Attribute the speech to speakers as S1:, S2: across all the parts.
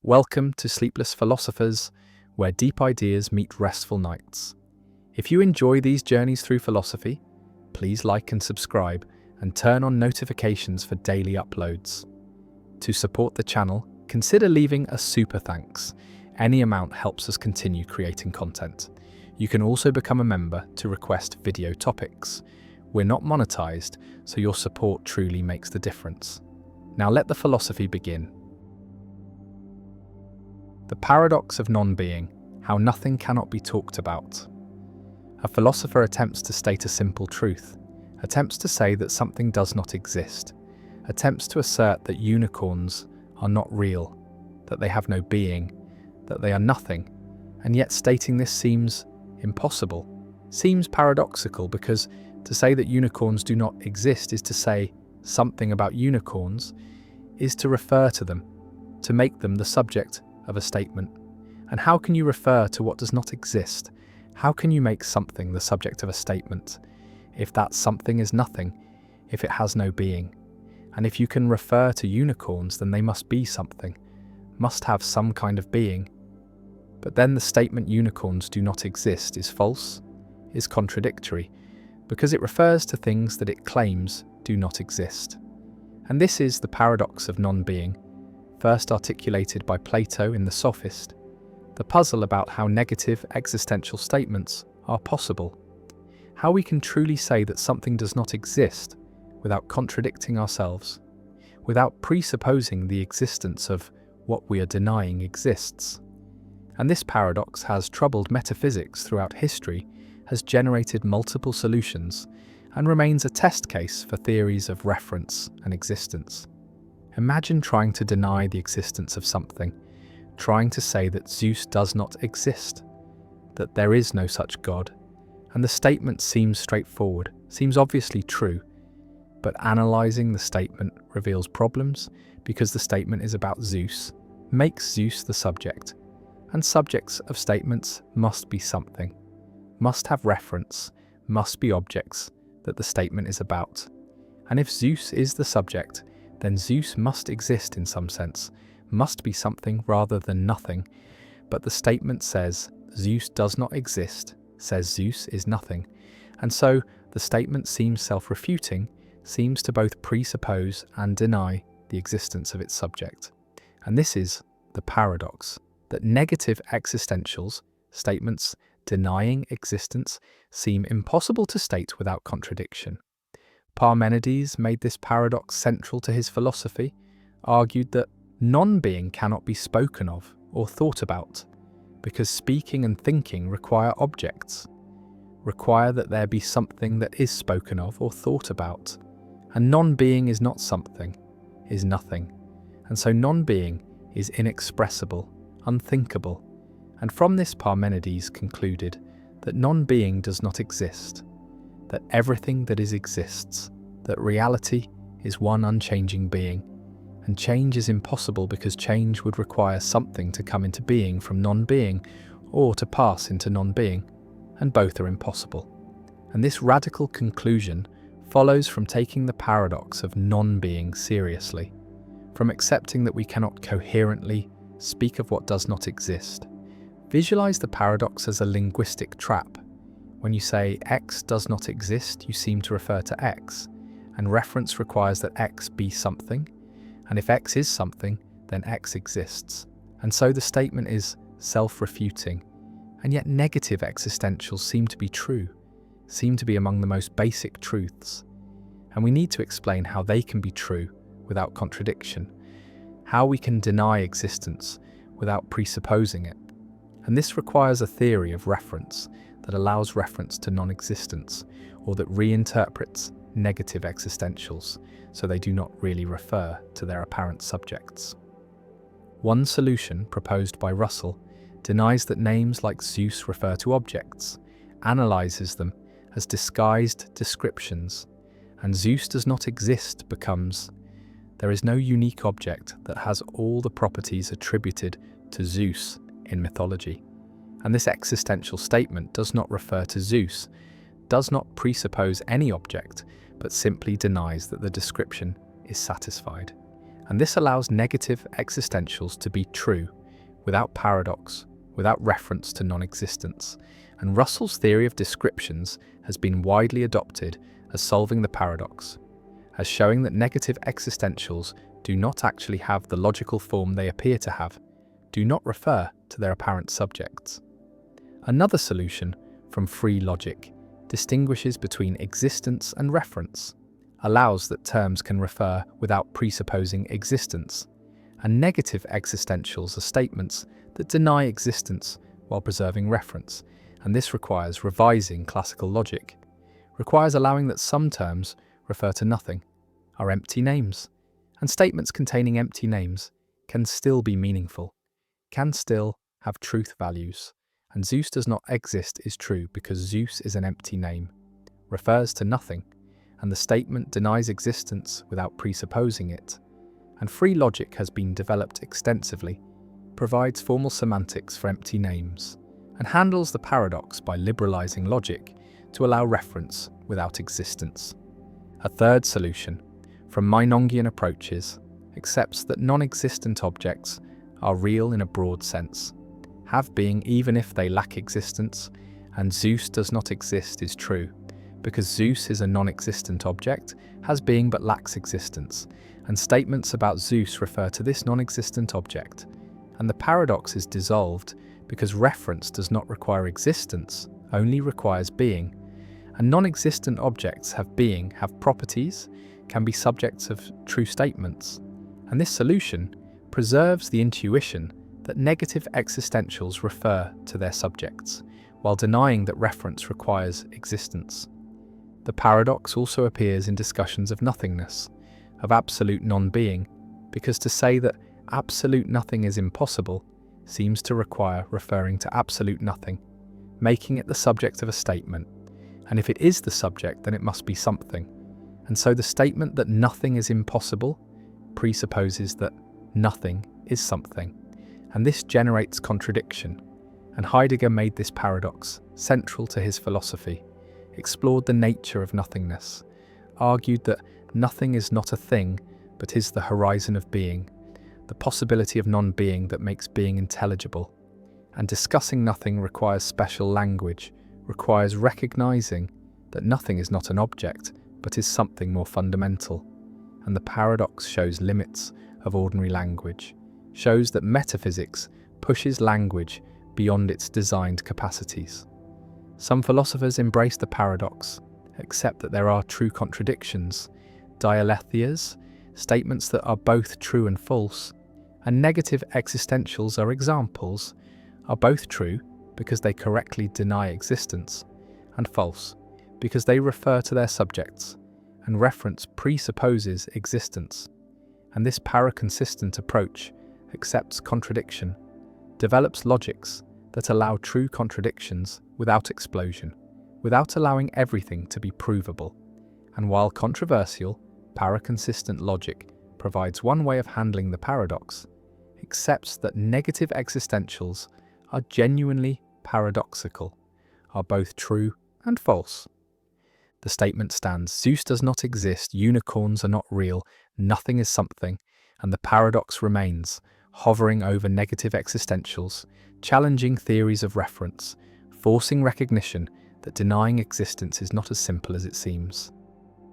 S1: Welcome to Sleepless Philosophers, where deep ideas meet restful nights. If you enjoy these journeys through philosophy, please like and subscribe and turn on notifications for daily uploads. To support the channel, consider leaving a super thanks. Any amount helps us continue creating content. You can also become a member to request video topics. We're not monetized, so your support truly makes the difference. Now let the philosophy begin. The paradox of non-being, how nothing cannot be talked about. A philosopher attempts to state a simple truth, attempts to say that something does not exist, attempts to assert that unicorns are not real, that they have no being, that they are nothing, and yet stating this seems impossible, seems paradoxical, because to say that unicorns do not exist is to say something about unicorns, is to refer to them, to make them the subject of a statement. And how can you refer to what does not exist? How can you make something the subject of a statement if that something is nothing, if it has no being? And if you can refer to unicorns, then they must be something, must have some kind of being. But then the statement unicorns do not exist is false, is contradictory, because it refers to things that it claims do not exist. And this is the paradox of non-being, first articulated by Plato in the Sophist, the puzzle about how negative existential statements are possible, how we can truly say that something does not exist without contradicting ourselves, without presupposing the existence of what we are denying exists. And this paradox has troubled metaphysics throughout history, has generated multiple solutions, and remains a test case for theories of reference and existence. Imagine trying to deny the existence of something, trying to say that Zeus does not exist, that there is no such God, and the statement seems straightforward, seems obviously true, but analysing the statement reveals problems because the statement is about Zeus, makes Zeus the subject, and subjects of statements must be something, must have reference, must be objects that the statement is about. And if Zeus is the subject, then Zeus must exist in some sense, must be something rather than nothing. But the statement says Zeus does not exist, says Zeus is nothing. And so the statement seems self-refuting, seems to both presuppose and deny the existence of its subject. And this is the paradox, that negative existentials, statements denying existence, seem impossible to state without contradiction. Parmenides made this paradox central to his philosophy, argued that non-being cannot be spoken of or thought about, because speaking and thinking require objects, require that there be something that is spoken of or thought about. And non-being is not something, is nothing. And so non-being is inexpressible, unthinkable. And from this Parmenides concluded that non-being does not exist, that everything that is exists, that reality is one unchanging being, and change is impossible because change would require something to come into being from non-being or to pass into non-being, and both are impossible. And this radical conclusion follows from taking the paradox of non-being seriously, from accepting that we cannot coherently speak of what does not exist. Visualize the paradox as a linguistic trap. When you say X does not exist, you seem to refer to X, and reference requires that X be something, and if X is something, then X exists. And so the statement is self-refuting, and yet negative existentials seem to be true, seem to be among the most basic truths. And we need to explain how they can be true without contradiction, how we can deny existence without presupposing it. And this requires a theory of reference that allows reference to non-existence, or that reinterprets negative existentials so they do not really refer to their apparent subjects. One solution proposed by Russell denies that names like Zeus refer to objects, analyzes them as disguised descriptions, and Zeus does not exist becomes there is no unique object that has all the properties attributed to Zeus in mythology. And this existential statement does not refer to Zeus, does not presuppose any object, but simply denies that the description is satisfied. and this allows negative existentials to be true, without paradox, without reference to non-existence, and Russell's theory of descriptions has been widely adopted as solving the paradox, as showing that negative existentials do not actually have the logical form they appear to have, do not refer to their apparent subjects. Another solution from free logic distinguishes between existence and reference, allows that terms can refer without presupposing existence, and negative existentials are statements that deny existence while preserving reference, and this requires revising classical logic, requires allowing that some terms refer to nothing, are empty names, and statements containing empty names can still be meaningful, can still have truth values, and Zeus does not exist is true because Zeus is an empty name, refers to nothing, and the statement denies existence without presupposing it, and free logic has been developed extensively, provides formal semantics for empty names, and handles the paradox by liberalizing logic to allow reference without existence. A third solution, from Meinongian approaches, accepts that non-existent objects are real in a broad sense, have being even if they lack existence, and Zeus does not exist is true, because Zeus is a non-existent object, has being but lacks existence, and statements about Zeus refer to this non-existent object, and the paradox is dissolved because reference does not require existence, only requires being, and non-existent objects have being, have properties, can be subjects of true statements, and this solution preserves the intuition that negative existentials refer to their subjects, while denying that reference requires existence. The paradox also appears in discussions of nothingness, of absolute non-being, because to say that absolute nothing is impossible seems to require referring to absolute nothing, making it the subject of a statement, and if it is the subject then it must be something, and so the statement that nothing is impossible presupposes that nothing is something, and this generates contradiction, and Heidegger made this paradox central to his philosophy, explored the nature of nothingness, argued that nothing is not a thing but is the horizon of being, the possibility of non-being that makes being intelligible, and discussing nothing requires special language, requires recognizing that nothing is not an object but is something more fundamental, and the paradox shows limits of ordinary language, shows that metaphysics pushes language beyond its designed capacities. Some philosophers embrace the paradox, accept that there are true contradictions, dialetheas, statements that are both true and false, and negative existentials are examples, are both true because they correctly deny existence, and false because they refer to their subjects, and reference presupposes existence. And this paraconsistent approach accepts contradiction, develops logics that allow true contradictions without explosion, without allowing everything to be provable. And while controversial, paraconsistent logic provides one way of handling the paradox, accepts that negative existentials are genuinely paradoxical, are both true and false. The statement stands: Zeus does not exist, unicorns are not real, nothing is something, and the paradox remains, hovering over negative existentials, challenging theories of reference, forcing recognition that denying existence is not as simple as it seems,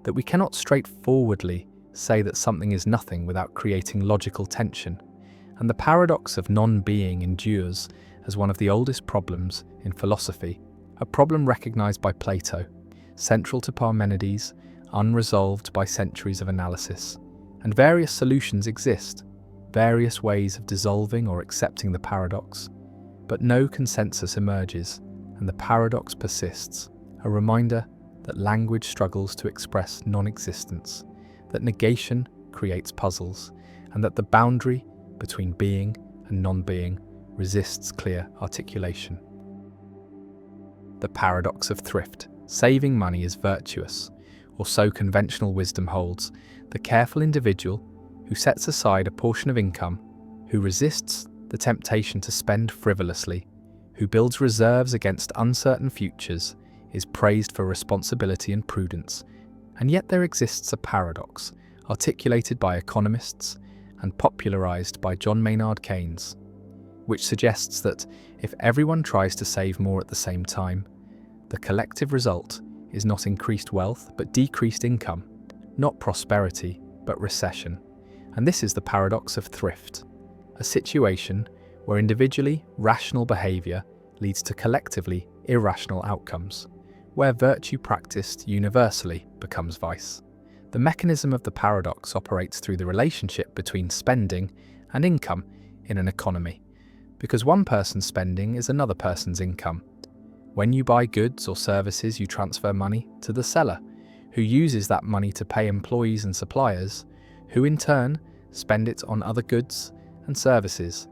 S1: that we cannot straightforwardly say that something is nothing without creating logical tension, and the paradox of non-being endures as one of the oldest problems in philosophy, a problem recognized by Plato, central to Parmenides, unresolved by centuries of analysis, and various solutions exist, various ways of dissolving or accepting the paradox, but no consensus emerges, and the paradox persists, a reminder that language struggles to express non-existence, that negation creates puzzles, and that the boundary between being and non-being resists clear articulation. The paradox of thrift. Saving money is virtuous, or so conventional wisdom holds. The careful individual who sets aside a portion of income, who resists the temptation to spend frivolously, who builds reserves against uncertain futures, is praised for responsibility and prudence. And yet there exists a paradox, articulated by economists and popularized by John Maynard Keynes, which suggests that if everyone tries to save more at the same time, the collective result is not increased wealth but decreased income, not prosperity but recession. And this is the paradox of thrift, a situation where individually rational behavior leads to collectively irrational outcomes, where virtue practiced universally becomes vice. The mechanism of the paradox operates through the relationship between spending and income in an economy, because one person's spending is another person's income. When you buy goods or services, you transfer money to the seller, who uses that money to pay employees and suppliers, who in turn spend it on other goods and services.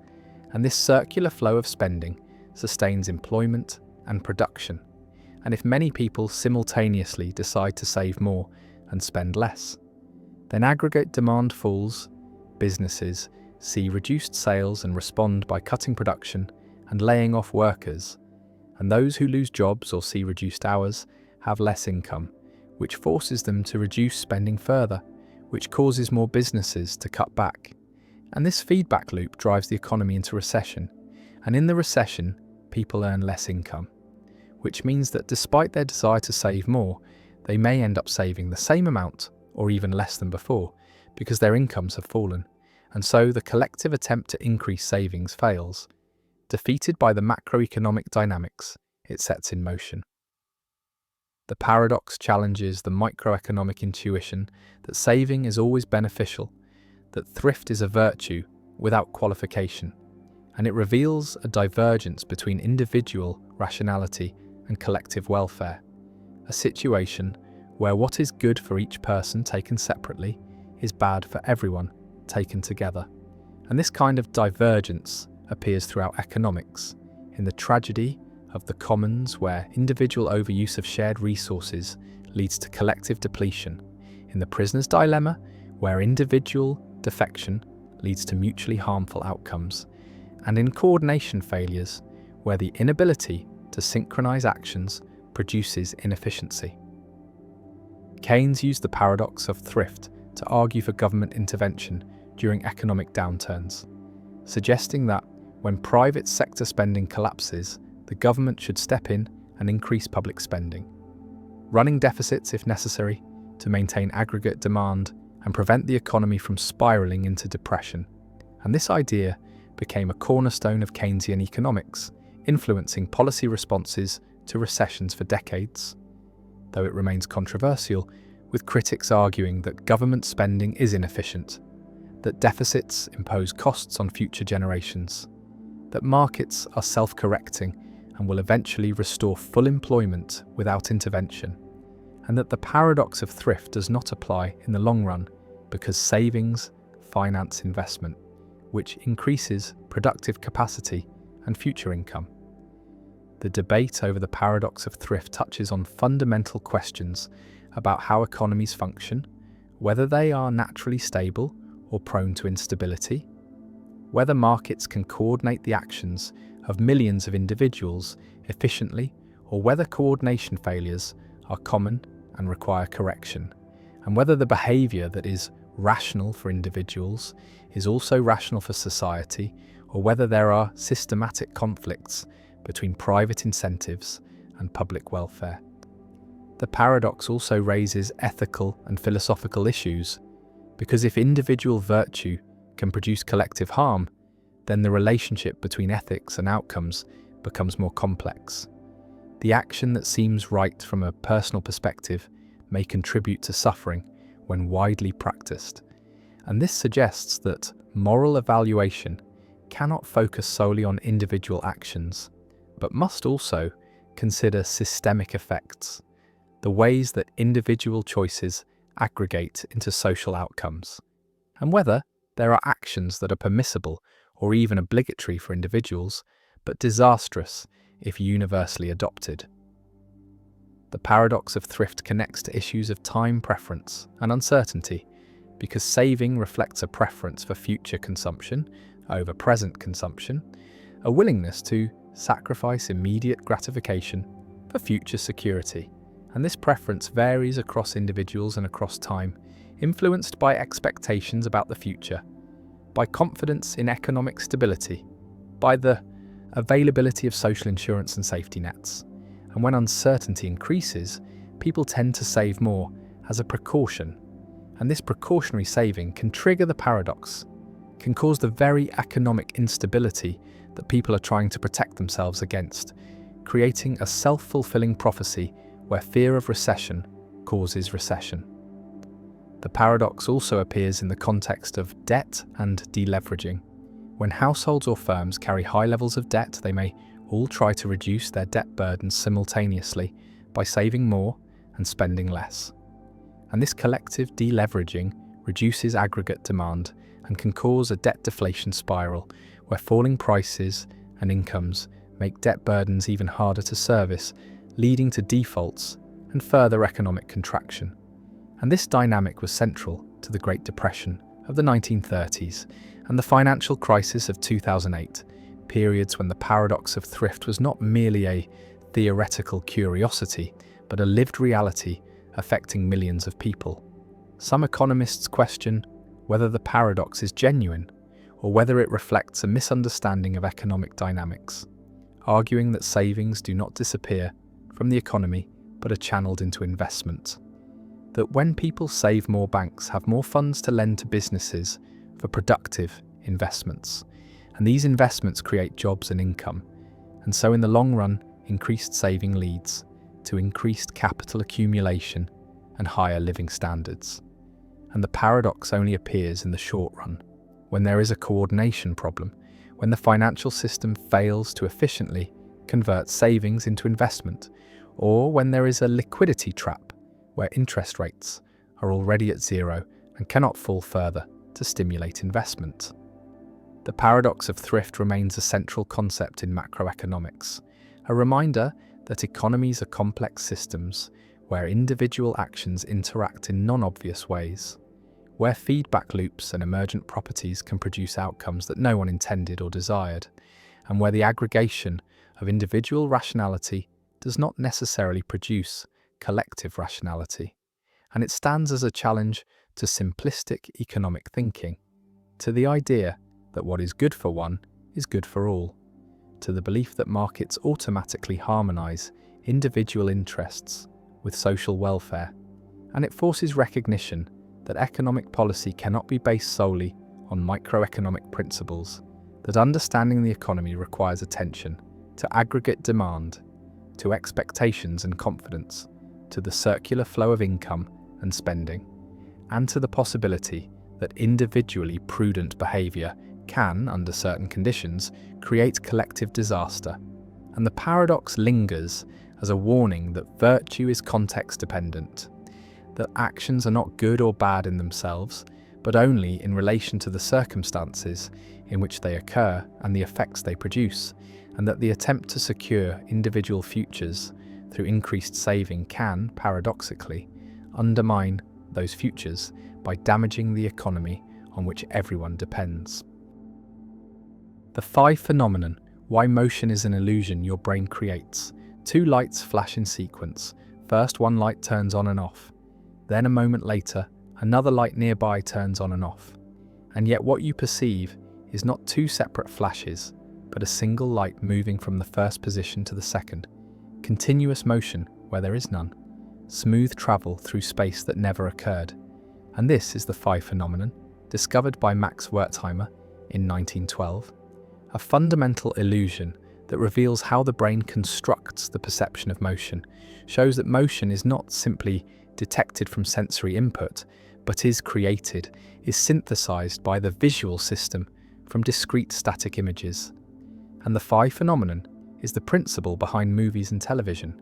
S1: And this circular flow of spending sustains employment and production. And if many people simultaneously decide to save more and spend less, then aggregate demand falls, businesses see reduced sales and respond by cutting production and laying off workers, and those who lose jobs or see reduced hours have less income, which forces them to reduce spending further, which causes more businesses to cut back. And this feedback loop drives the economy into recession, and in the recession, people earn less income, which means that despite their desire to save more, they may end up saving the same amount or even less than before because their incomes have fallen, and so the collective attempt to increase savings fails, defeated by the macroeconomic dynamics it sets in motion. The paradox challenges the microeconomic intuition that saving is always beneficial, that thrift is a virtue without qualification, and it reveals a divergence between individual rationality and collective welfare, a situation where what is good for each person taken separately is bad for everyone taken together. And this kind of divergence appears throughout economics, in the tragedy of the commons where individual overuse of shared resources leads to collective depletion, in the prisoner's dilemma where individual defection leads to mutually harmful outcomes, and in coordination failures where the inability to synchronize actions produces inefficiency. Keynes used the paradox of thrift to argue for government intervention during economic downturns, suggesting that when private sector spending collapses, the government should step in and increase public spending, running deficits if necessary to maintain aggregate demand and prevent the economy from spiraling into depression. And this idea became a cornerstone of Keynesian economics, influencing policy responses to recessions for decades, though it remains controversial, with critics arguing that government spending is inefficient, that deficits impose costs on future generations, that markets are self-correcting and will eventually restore full employment without intervention, and that the paradox of thrift does not apply in the long run because savings finance investment, which increases productive capacity and future income. The debate over the paradox of thrift touches on fundamental questions about how economies function, whether they are naturally stable or prone to instability, whether markets can coordinate the actions of millions of individuals efficiently, or whether coordination failures are common and require correction, and whether the behavior that is rational for individuals is also rational for society, or whether there are systematic conflicts between private incentives and public welfare. The paradox also raises ethical and philosophical issues, because if individual virtue can produce collective harm, then the relationship between ethics and outcomes becomes more complex. The action that seems right from a personal perspective may contribute to suffering when widely practiced, and this suggests that moral evaluation cannot focus solely on individual actions, but must also consider systemic effects, the ways that individual choices aggregate into social outcomes, and whether there are actions that are permissible or even obligatory for individuals, but disastrous if universally adopted. The paradox of thrift connects to issues of time preference and uncertainty, because saving reflects a preference for future consumption over present consumption, a willingness to sacrifice immediate gratification for future security. And this preference varies across individuals and across time, influenced by expectations about the future, by confidence in economic stability, by the availability of social insurance and safety nets. And when uncertainty increases, people tend to save more as a precaution. And this precautionary saving can trigger the paradox, can cause the very economic instability that people are trying to protect themselves against, creating a self-fulfilling prophecy where fear of recession causes recession. The paradox also appears in the context of debt and deleveraging. When households or firms carry high levels of debt, they may all try to reduce their debt burdens simultaneously by saving more and spending less. And this collective deleveraging reduces aggregate demand and can cause a debt deflation spiral where falling prices and incomes make debt burdens even harder to service, leading to defaults and further economic contraction. And this dynamic was central to the Great Depression of the 1930s and the financial crisis of 2008, periods when the paradox of thrift was not merely a theoretical curiosity, but a lived reality affecting millions of people. Some economists question whether the paradox is genuine or whether it reflects a misunderstanding of economic dynamics, arguing that savings do not disappear from the economy but are channeled into investment. That when people save more, banks have more funds to lend to businesses for productive investments. And these investments create jobs and income. And so in the long run, increased saving leads to increased capital accumulation and higher living standards. And the paradox only appears in the short run, when there is a coordination problem, when the financial system fails to efficiently convert savings into investment, or when there is a liquidity trap where interest rates are already at zero and cannot fall further to stimulate investment. The paradox of thrift remains a central concept in macroeconomics, a reminder that economies are complex systems where individual actions interact in non-obvious ways, where feedback loops and emergent properties can produce outcomes that no one intended or desired, and where the aggregation of individual rationality does not necessarily produce collective rationality. And it stands as a challenge to simplistic economic thinking, to the idea that what is good for one is good for all, to the belief that markets automatically harmonize individual interests with social welfare, and it forces recognition that economic policy cannot be based solely on microeconomic principles, that understanding the economy requires attention to aggregate demand, to expectations and confidence, to the circular flow of income and spending, and to the possibility that individually prudent behavior can, under certain conditions, create collective disaster. And the paradox lingers as a warning that virtue is context-dependent, that actions are not good or bad in themselves, but only in relation to the circumstances in which they occur and the effects they produce, and that the attempt to secure individual futures through increased saving can, paradoxically, undermine those futures by damaging the economy on which everyone depends. The five phenomenon, why motion is an illusion your brain creates. Two lights flash in sequence. First, one light turns on and off. Then a moment later, another light nearby turns on and off. And yet what you perceive is not two separate flashes, but a single light moving from the first position to the second. Continuous motion where there is none. Smooth travel through space that never occurred. And this is the five phenomenon, discovered by Max Wertheimer in 1912. A fundamental illusion that reveals how the brain constructs the perception of motion, shows that motion is not simply detected from sensory input, but is created, is synthesized by the visual system from discrete static images. And the five phenomenon is the principle behind movies and television,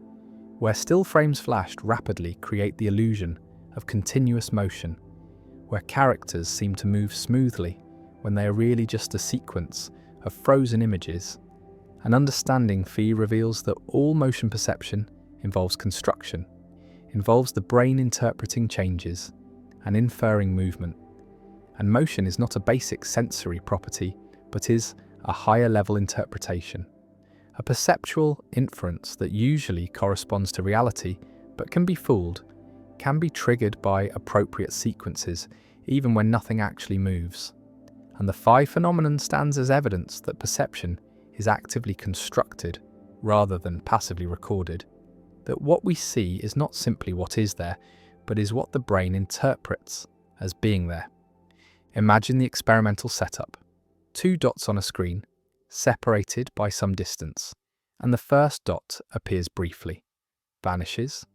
S1: where still frames flashed rapidly create the illusion of continuous motion, where characters seem to move smoothly when they are really just a sequence of frozen images. An understanding fee reveals that all motion perception involves construction, involves the brain interpreting changes and inferring movement. And motion is not a basic sensory property, but is a higher level interpretation, a perceptual inference that usually corresponds to reality, but can be fooled, can be triggered by appropriate sequences, even when nothing actually moves. and the phi phenomenon stands as evidence that perception is actively constructed rather than passively recorded, that what we see is not simply what is there, but is what the brain interprets as being there. Imagine the experimental setup. 2 dots on a screen, separated by some distance, and the first dot appears briefly, vanishes,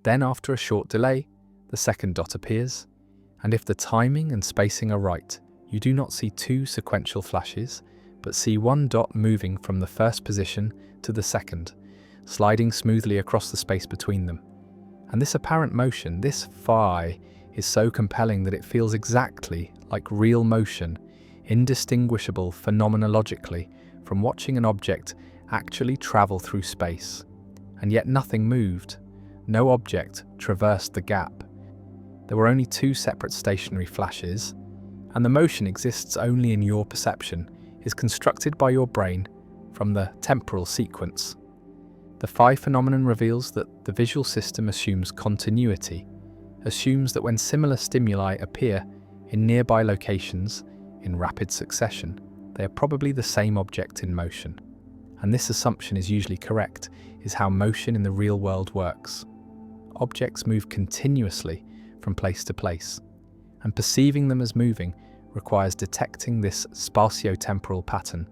S1: then after a short delay, the second dot appears, and if the timing and spacing are right, you do not see 2 sequential flashes, but see 1 dot moving from the first position to the second, sliding smoothly across the space between them. And this apparent motion, this phi, is so compelling that it feels exactly like real motion, indistinguishable phenomenologically from watching an object actually travel through space. And yet nothing moved. No object traversed the gap. There were only 2 separate stationary flashes, and the motion exists only in your perception, is constructed by your brain from the temporal sequence. The phi phenomenon reveals that the visual system assumes continuity, assumes that when similar stimuli appear in nearby locations in rapid succession, they are probably the same object in motion. And this assumption is usually correct, is how motion in the real world works. Objects move continuously from place to place, and perceiving them as moving requires detecting this spatio-temporal pattern,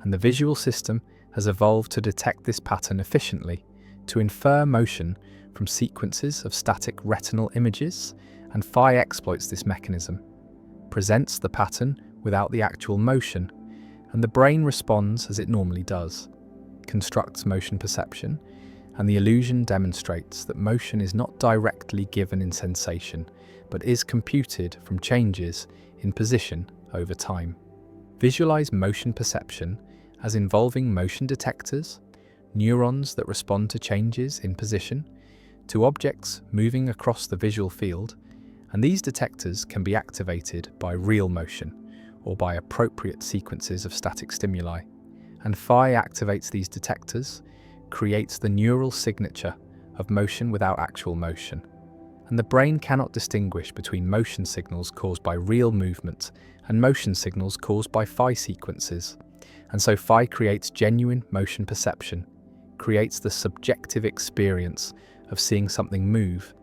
S1: and the visual system has evolved to detect this pattern efficiently, to infer motion from sequences of static retinal images, and phi exploits this mechanism, presents the pattern without the actual motion, and the brain responds as it normally does, constructs motion perception, and the illusion demonstrates that motion is not directly given in sensation, but is computed from changes in position over time. Visualize motion perception as involving motion detectors, neurons that respond to changes in position, to objects moving across the visual field, and these detectors can be activated by real motion or by appropriate sequences of static stimuli. And phi activates these detectors, creates the neural signature of motion without actual motion. And the brain cannot distinguish between motion signals caused by real movement and motion signals caused by phi sequences. And so phi creates genuine motion perception, creates the subjective experience of seeing something move.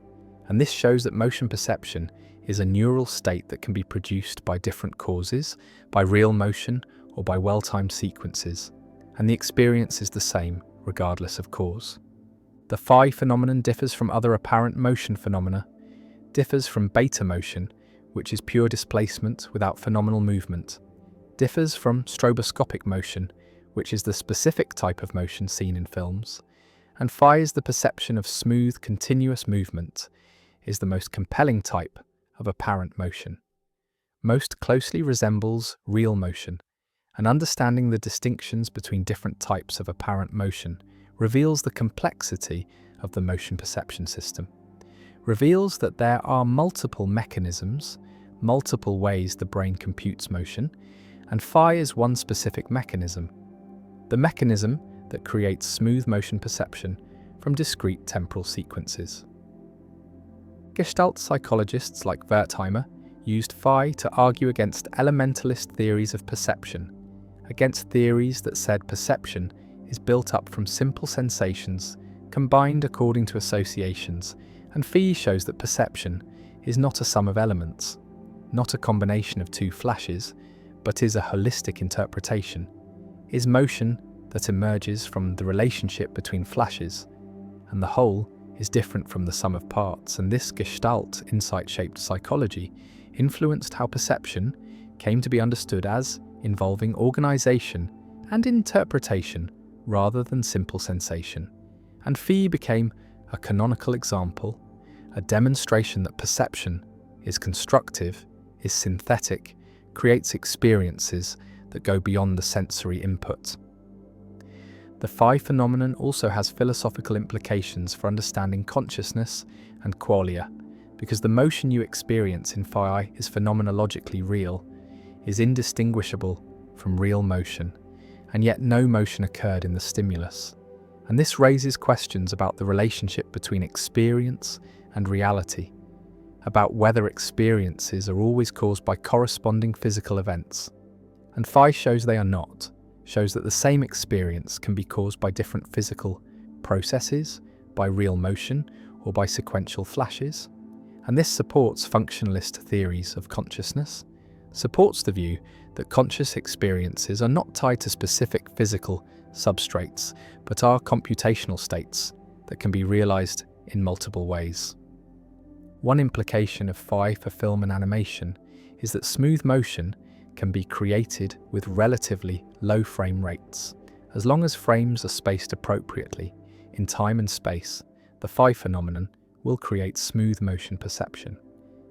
S1: And this shows that motion perception is a neural state that can be produced by different causes, by real motion or by well-timed sequences. And the experience is the same, regardless of cause. The phi phenomenon differs from other apparent motion phenomena, differs from beta motion, which is pure displacement without phenomenal movement, differs from stroboscopic motion, which is the specific type of motion seen in films, and phi is the perception of smooth, continuous movement, is the most compelling type of apparent motion. Most closely resembles real motion, and understanding the distinctions between different types of apparent motion reveals the complexity of the motion perception system, reveals that there are multiple mechanisms, multiple ways the brain computes motion, and phi is one specific mechanism, the mechanism that creates smooth motion perception from discrete temporal sequences. Gestalt psychologists like Wertheimer used phi to argue against elementalist theories of perception, against theories that said perception is built up from simple sensations combined according to associations, and phi shows that perception is not a sum of elements, not a combination of 2 flashes, but is a holistic interpretation, is motion that emerges from the relationship between flashes, and the whole is different from the sum of parts. And this Gestalt insight-shaped psychology influenced how perception came to be understood as involving organization and interpretation rather than simple sensation. And phi became a canonical example, a demonstration that perception is constructive, is synthetic, creates experiences that go beyond the sensory input. The phi phenomenon also has philosophical implications for understanding consciousness and qualia, because the motion you experience in phi is phenomenologically real, is indistinguishable from real motion, and yet no motion occurred in the stimulus. And this raises questions about the relationship between experience and reality, about whether experiences are always caused by corresponding physical events. And phi shows they are not, shows that the same experience can be caused by different physical processes, by real motion, or by sequential flashes. And this supports functionalist theories of consciousness, supports the view that conscious experiences are not tied to specific physical substrates, but are computational states that can be realized in multiple ways. One implication of phi for film and animation is that smooth motion can be created with relatively low frame rates. As long as frames are spaced appropriately in time and space, the phi phenomenon will create smooth motion perception.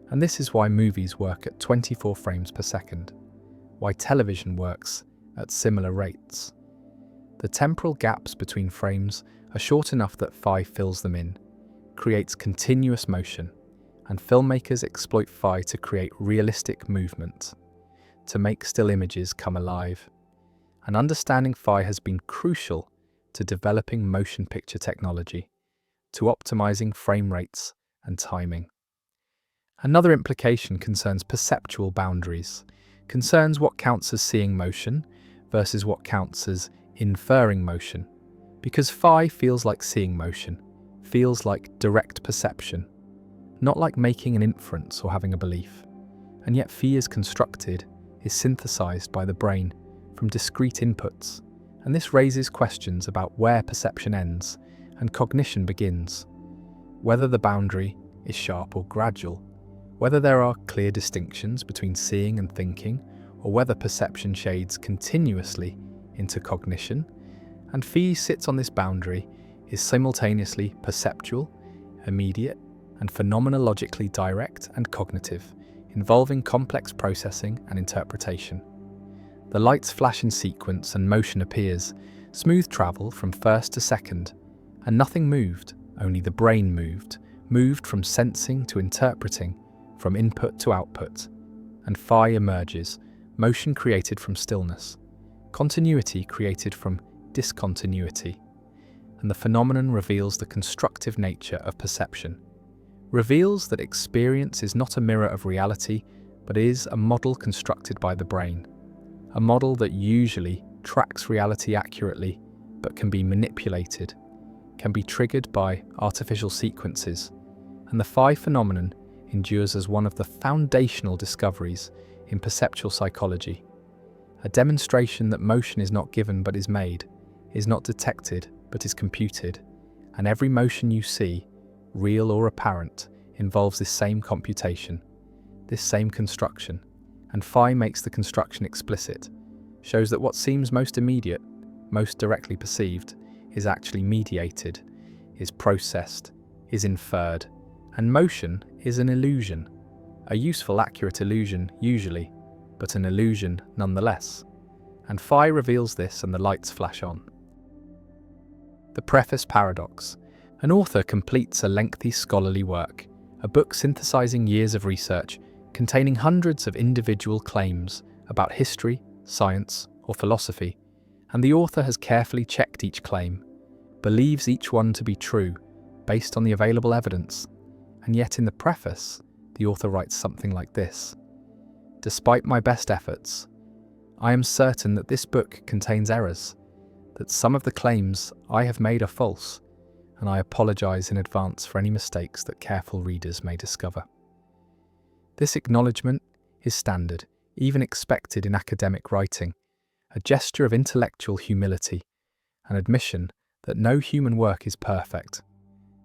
S1: And this is why movies work at 24 frames per second, why television works at similar rates. The temporal gaps between frames are short enough that phi fills them in, creates continuous motion, and filmmakers exploit phi to create realistic movement, to make still images come alive. And understanding phi has been crucial to developing motion picture technology, to optimizing frame rates and timing. Another implication concerns perceptual boundaries, concerns what counts as seeing motion versus what counts as inferring motion, because phi feels like seeing motion, feels like direct perception, not like making an inference or having a belief. And yet phi is constructed, is synthesized by the brain from discrete inputs, and this raises questions about where perception ends and cognition begins, whether the boundary is sharp or gradual, whether there are clear distinctions between seeing and thinking, or whether perception shades continuously into cognition. And phi sits on this boundary, is simultaneously perceptual, immediate, and phenomenologically direct and cognitive, involving complex processing and interpretation. The lights flash in sequence and motion appears, smooth travel from first to second, and nothing moved, only the brain moved from sensing to interpreting, from input to output. And phi emerges, motion created from stillness, continuity created from discontinuity. And the phenomenon reveals the constructive nature of perception, reveals that experience is not a mirror of reality, but is a model constructed by the brain, a model that usually tracks reality accurately, but can be manipulated, can be triggered by artificial sequences. And the phi phenomenon endures as one of the foundational discoveries in perceptual psychology, a demonstration that motion is not given but is made, is not detected but is computed, and every motion you see, real or apparent, involves this same computation, this same construction. And phi makes the construction explicit, shows that what seems most immediate, most directly perceived, is actually mediated, is processed, is inferred, and motion is an illusion, a useful, accurate illusion usually, but an illusion nonetheless. And phi reveals this and the lights flash on. The Preface Paradox. An author completes a lengthy scholarly work, a book synthesizing years of research, containing hundreds of individual claims about history, science, or philosophy, and the author has carefully checked each claim, believes each one to be true, based on the available evidence. And yet in the preface, the author writes something like this: "Despite my best efforts, I am certain that this book contains errors, that some of the claims I have made are false, and I apologize in advance for any mistakes that careful readers may discover." This acknowledgement is standard, even expected in academic writing, a gesture of intellectual humility, an admission that no human work is perfect.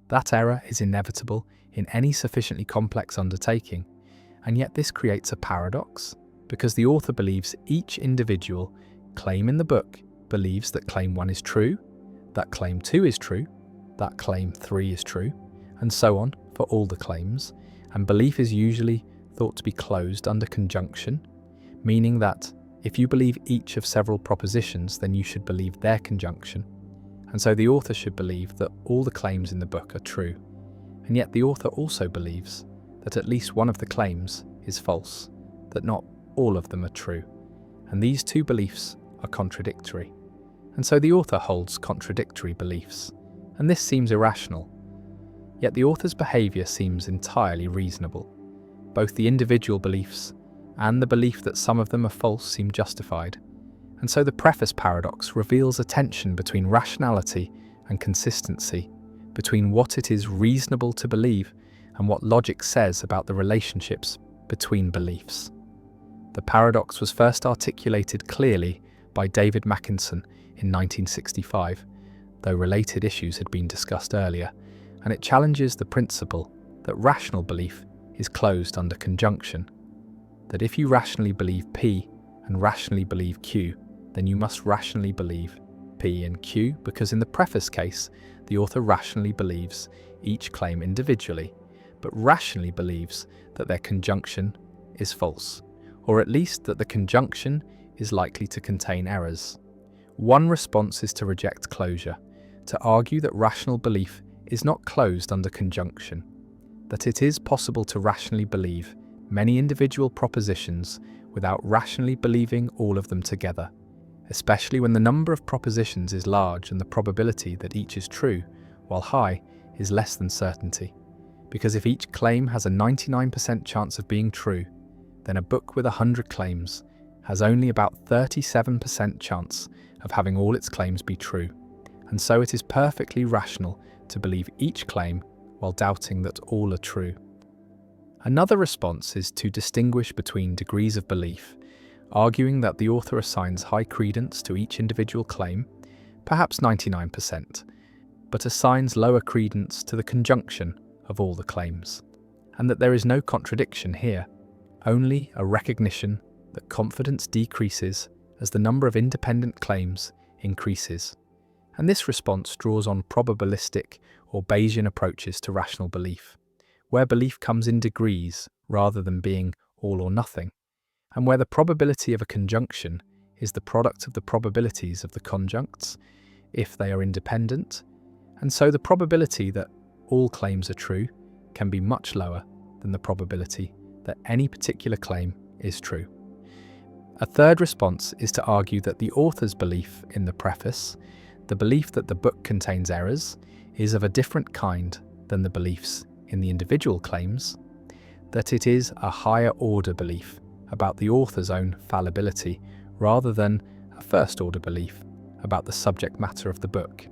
S1: That error is inevitable in any sufficiently complex undertaking, and yet this creates a paradox, because the author believes each individual claim in the book believes that claim 1 is true, that claim 2 is true, that claim 3 is true, and so on for all the claims, and belief is usually thought to be closed under conjunction, meaning that if you believe each of several propositions, then you should believe their conjunction. And so the author should believe that all the claims in the book are true, and yet the author also believes that at least one of the claims is false, that not all of them are true, and these two beliefs are contradictory. And so the author holds contradictory beliefs, and this seems irrational. Yet the author's behaviour seems entirely reasonable. both the individual beliefs and the belief that some of them are false seem justified. And so the preface paradox reveals a tension between rationality and consistency, between what it is reasonable to believe and what logic says about the relationships between beliefs. The paradox was first articulated clearly by David Mackinson in 1965, though related issues had been discussed earlier, and it challenges the principle that rational belief is closed under conjunction, that if you rationally believe P and rationally believe Q, then you must rationally believe P and Q, because in the preface case, the author rationally believes each claim individually, but rationally believes that their conjunction is false, or at least that the conjunction is likely to contain errors. One response is to reject closure, to argue that rational belief is not closed under conjunction, that it is possible to rationally believe many individual propositions without rationally believing all of them together, especially when the number of propositions is large and the probability that each is true, while high, is less than certainty. Because if each claim has a 99% chance of being true, then a book with 100 claims has only about 37% chance of having all its claims be true, and so it is perfectly rational to believe each claim while doubting that all are true. Another response is to distinguish between degrees of belief, arguing that the author assigns high credence to each individual claim, perhaps 99%, but assigns lower credence to the conjunction of all the claims, and that there is no contradiction here, only a recognition that confidence decreases as the number of independent claims increases. And this response draws on probabilistic or Bayesian approaches to rational belief, where belief comes in degrees rather than being all or nothing, and where the probability of a conjunction is the product of the probabilities of the conjuncts, if they are independent, and so the probability that all claims are true can be much lower than the probability that any particular claim is true. A third response is to argue that the author's belief in the preface, the belief that the book contains errors, is of a different kind than the beliefs in the individual claims, that it is a higher order belief about the author's own fallibility rather than a first order belief about the subject matter of the book,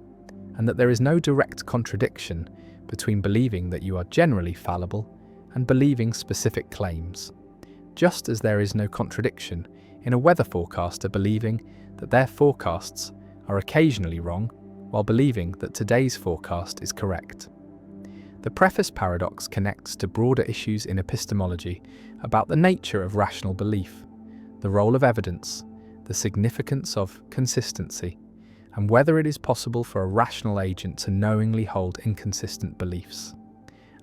S1: and that there is no direct contradiction between believing that you are generally fallible and believing specific claims, just as there is no contradiction in a weather forecaster believing that their forecasts are occasionally wrong while believing that today's forecast is correct. The preface paradox connects to broader issues in epistemology about the nature of rational belief, the role of evidence, the significance of consistency, and whether it is possible for a rational agent to knowingly hold inconsistent beliefs.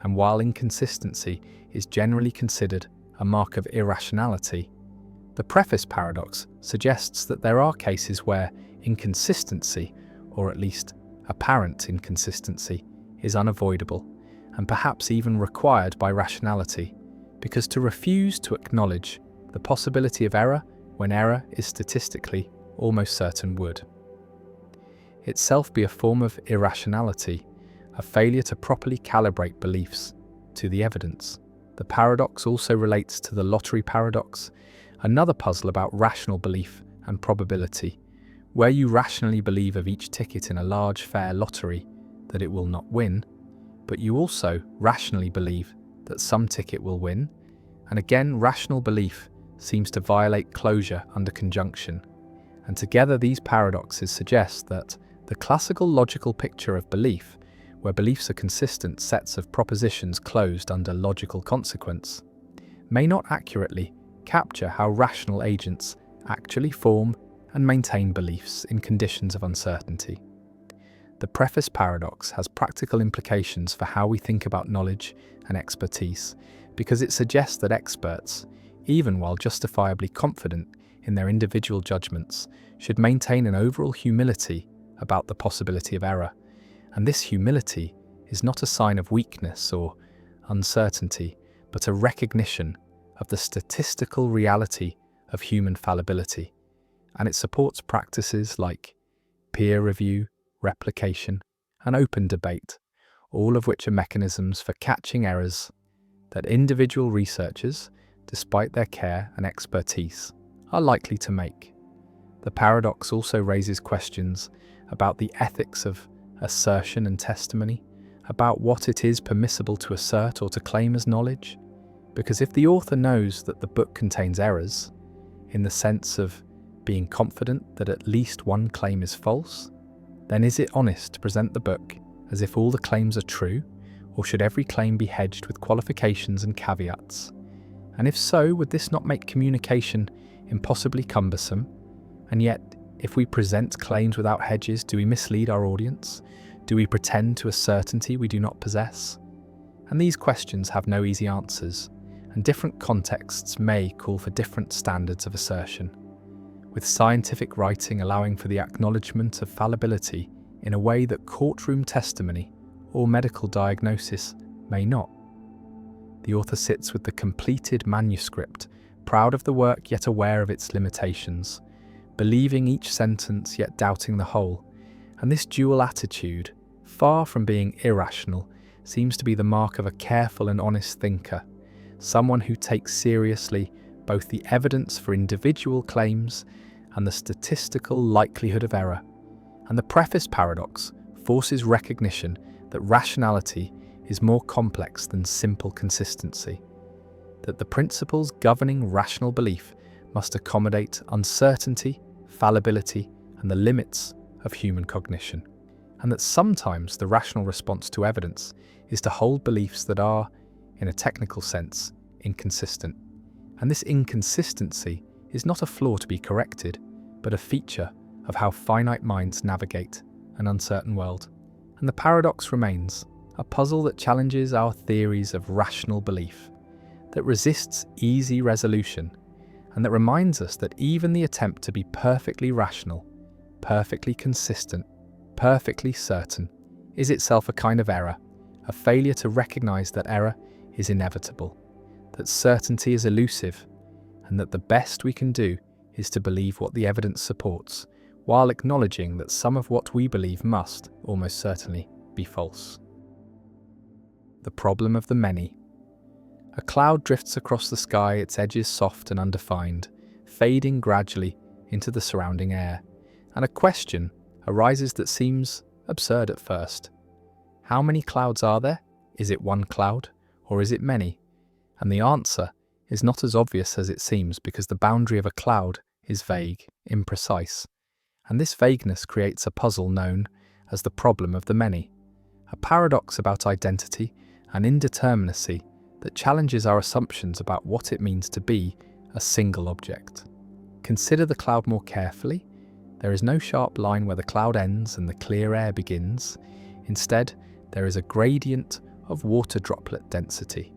S1: And while inconsistency is generally considered a mark of irrationality, the preface paradox suggests that there are cases where inconsistency, or at least apparent inconsistency, is unavoidable, and perhaps even required by rationality, because to refuse to acknowledge the possibility of error when error is statistically almost certain would itself be a form of irrationality, a failure to properly calibrate beliefs to the evidence. The paradox also relates to the lottery paradox, another puzzle about rational belief and probability, where you rationally believe of each ticket in a large fair lottery that it will not win, but you also rationally believe that some ticket will win, and again rational belief seems to violate closure under conjunction, and together these paradoxes suggest that the classical logical picture of belief, where beliefs are consistent sets of propositions closed under logical consequence, may not accurately capture how rational agents actually form and maintain beliefs in conditions of uncertainty. The preface paradox has practical implications for how we think about knowledge and expertise, because it suggests that experts, even while justifiably confident in their individual judgments, should maintain an overall humility about the possibility of error. And this humility is not a sign of weakness or uncertainty, but a recognition of the statistical reality of human fallibility. And it supports practices like peer review, replication, and open debate, all of which are mechanisms for catching errors that individual researchers, despite their care and expertise, are likely to make. The paradox also raises questions about the ethics of assertion and testimony, about what it is permissible to assert or to claim as knowledge. Because if the author knows that the book contains errors, in the sense of being confident that at least one claim is false, then is it honest to present the book as if all the claims are true, or should every claim be hedged with qualifications and caveats? And if so, would this not make communication impossibly cumbersome? And yet, if we present claims without hedges, do we mislead our audience? Do we pretend to a certainty we do not possess? And these questions have no easy answers, and different contexts may call for different standards of assertion, with scientific writing allowing for the acknowledgement of fallibility in a way that courtroom testimony or medical diagnosis may not. The author sits with the completed manuscript, proud of the work yet aware of its limitations, believing each sentence yet doubting the whole, and this dual attitude, far from being irrational, seems to be the mark of a careful and honest thinker, someone who takes seriously both the evidence for individual claims and the statistical likelihood of error. And the preface paradox forces recognition that rationality is more complex than simple consistency, that the principles governing rational belief must accommodate uncertainty, fallibility, and the limits of human cognition, and that sometimes the rational response to evidence is to hold beliefs that are, in a technical sense, inconsistent. And this inconsistency is not a flaw to be corrected, but a feature of how finite minds navigate an uncertain world. And the paradox remains, a puzzle that challenges our theories of rational belief, that resists easy resolution, and that reminds us that even the attempt to be perfectly rational, perfectly consistent, perfectly certain, is itself a kind of error, a failure to recognize that error is inevitable, that certainty is elusive, and that the best we can do is to believe what the evidence supports, while acknowledging that some of what we believe must, almost certainly, be false. The problem of the many. A cloud drifts across the sky, its edges soft and undefined, fading gradually into the surrounding air, and a question arises that seems absurd at first. How many clouds are there? Is it one cloud, or is it many? And the answer is not as obvious as it seems, because the boundary of a cloud is vague, imprecise, and this vagueness creates a puzzle known as the problem of the many, a paradox about identity and indeterminacy that challenges our assumptions about what it means to be a single object. Consider the cloud more carefully. There is no sharp line where the cloud ends and the clear air begins. Instead, there is a gradient of water droplet density,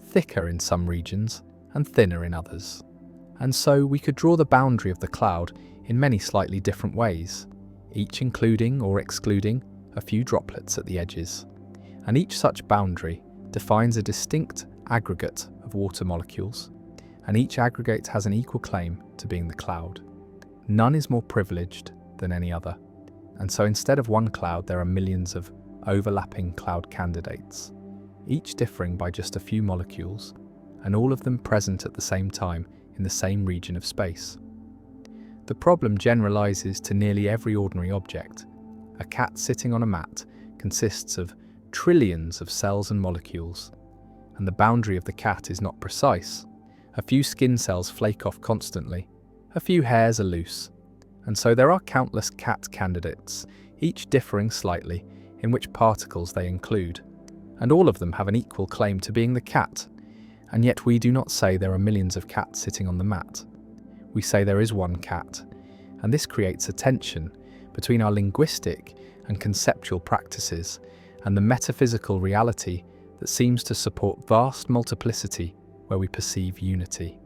S1: thicker in some regions and thinner in others. And so we could draw the boundary of the cloud in many slightly different ways, each including or excluding a few droplets at the edges. And each such boundary defines a distinct aggregate of water molecules, and each aggregate has an equal claim to being the cloud. None is more privileged than any other, and so instead of one cloud there are millions of overlapping cloud candidates, each differing by just a few molecules, and all of them present at the same time in the same region of space. The problem generalizes to nearly every ordinary object. A cat sitting on a mat consists of trillions of cells and molecules, and the boundary of the cat is not precise. A few skin cells flake off constantly, a few hairs are loose, and so there are countless cat candidates, each differing slightly in which particles they include, and all of them have an equal claim to being the cat. And yet we do not say there are millions of cats sitting on the mat. We say there is one cat, and this creates a tension between our linguistic and conceptual practices and the metaphysical reality that seems to support vast multiplicity where we perceive unity.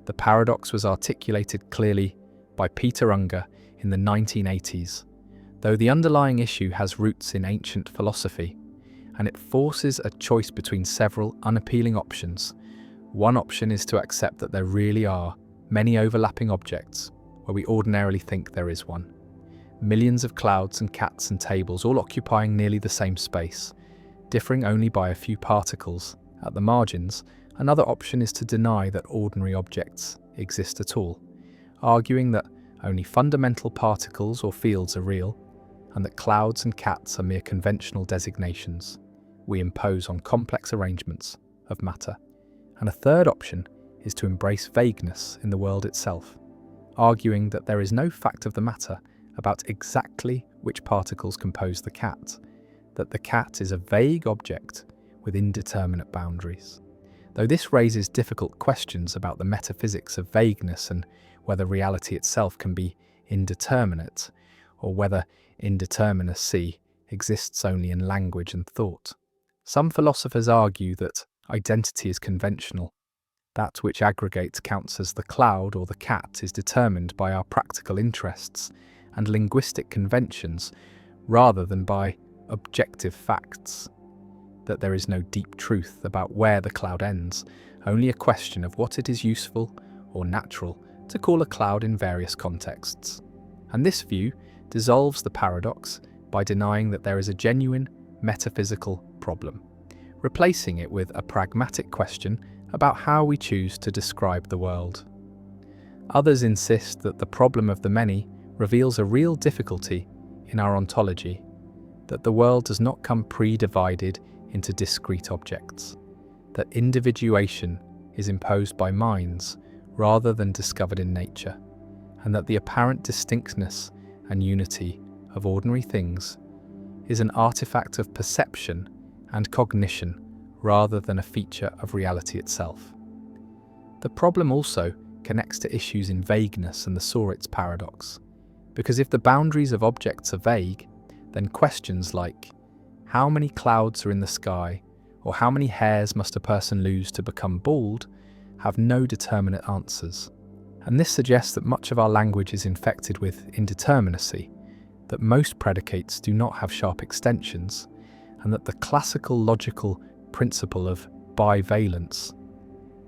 S1: The paradox was articulated clearly by Peter Unger in the 1980s, though the underlying issue has roots in ancient philosophy, and it forces a choice between several unappealing options. One option is to accept that there really are many overlapping objects where we ordinarily think there is one. Millions of clouds and cats and tables all occupying nearly the same space, differing only by a few particles At the margins, another option is to deny that ordinary objects exist at all, arguing that only fundamental particles or fields are real, and that clouds and cats are mere conventional designations we impose on complex arrangements of matter. And a third option is to embrace vagueness in the world itself, arguing that there is no fact of the matter about exactly which particles compose the cat, that the cat is a vague object with indeterminate boundaries. Though this raises difficult questions about the metaphysics of vagueness and whether reality itself can be indeterminate, or whether indeterminacy exists only in language and thought. Some philosophers argue that identity is conventional. That which aggregates counts as the cloud or the cat is determined by our practical interests and linguistic conventions rather than by objective facts. That there is no deep truth about where the cloud ends, only a question of what it is useful or natural to call a cloud in various contexts. And this view dissolves the paradox by denying that there is a genuine metaphysical problem, replacing it with a pragmatic question about how we choose to describe the world. Others insist that the problem of the many reveals a real difficulty in our ontology, that the world does not come pre-divided into discrete objects, that individuation is imposed by minds rather than discovered in nature, and that the apparent distinctness and unity of ordinary things is an artifact of perception and cognition rather than a feature of reality itself. The problem also connects to issues in vagueness and the Saurit's paradox, because if the boundaries of objects are vague, then questions like how many clouds are in the sky or how many hairs must a person lose to become bald have no determinate answers. And this suggests that much of our language is infected with indeterminacy, that most predicates do not have sharp extensions, and that the classical logical principle of bivalence,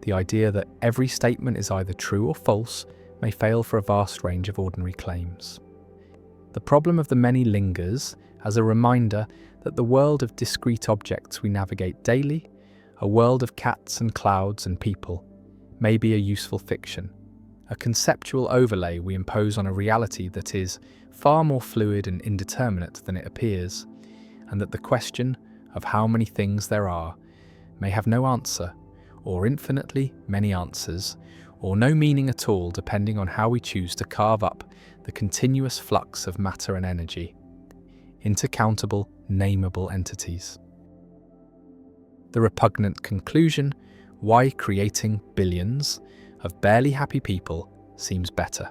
S1: the idea that every statement is either true or false, may fail for a vast range of ordinary claims. The problem of the many lingers as a reminder that the world of discrete objects we navigate daily, a world of cats and clouds and people, may be a useful fiction, a conceptual overlay we impose on a reality that is far more fluid and indeterminate than it appears, and that the question of how many things there are may have no answer, or infinitely many answers, or no meaning at all depending on how we choose to carve up the continuous flux of matter and energy into countable, nameable entities. The repugnant conclusion, why creating billions of barely happy people seems better.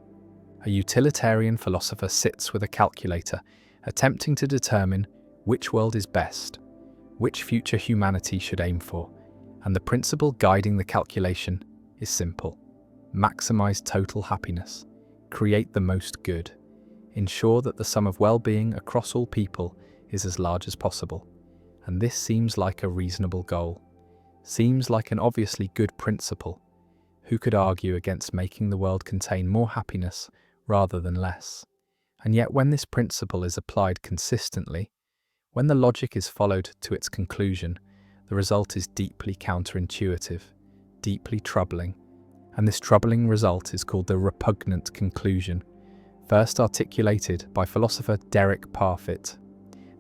S1: A utilitarian philosopher sits with a calculator, attempting to determine which world is best, which future humanity should aim for, and the principle guiding the calculation is simple. Maximize total happiness, create the most good, ensure that the sum of well-being across all people is as large as possible. And this seems like a reasonable goal, seems like an obviously good principle. Who could argue against making the world contain more happiness rather than less? And yet when this principle is applied consistently, when the logic is followed to its conclusion, the result is deeply counterintuitive, deeply troubling. And this troubling result is called the repugnant conclusion, first articulated by philosopher Derek Parfit.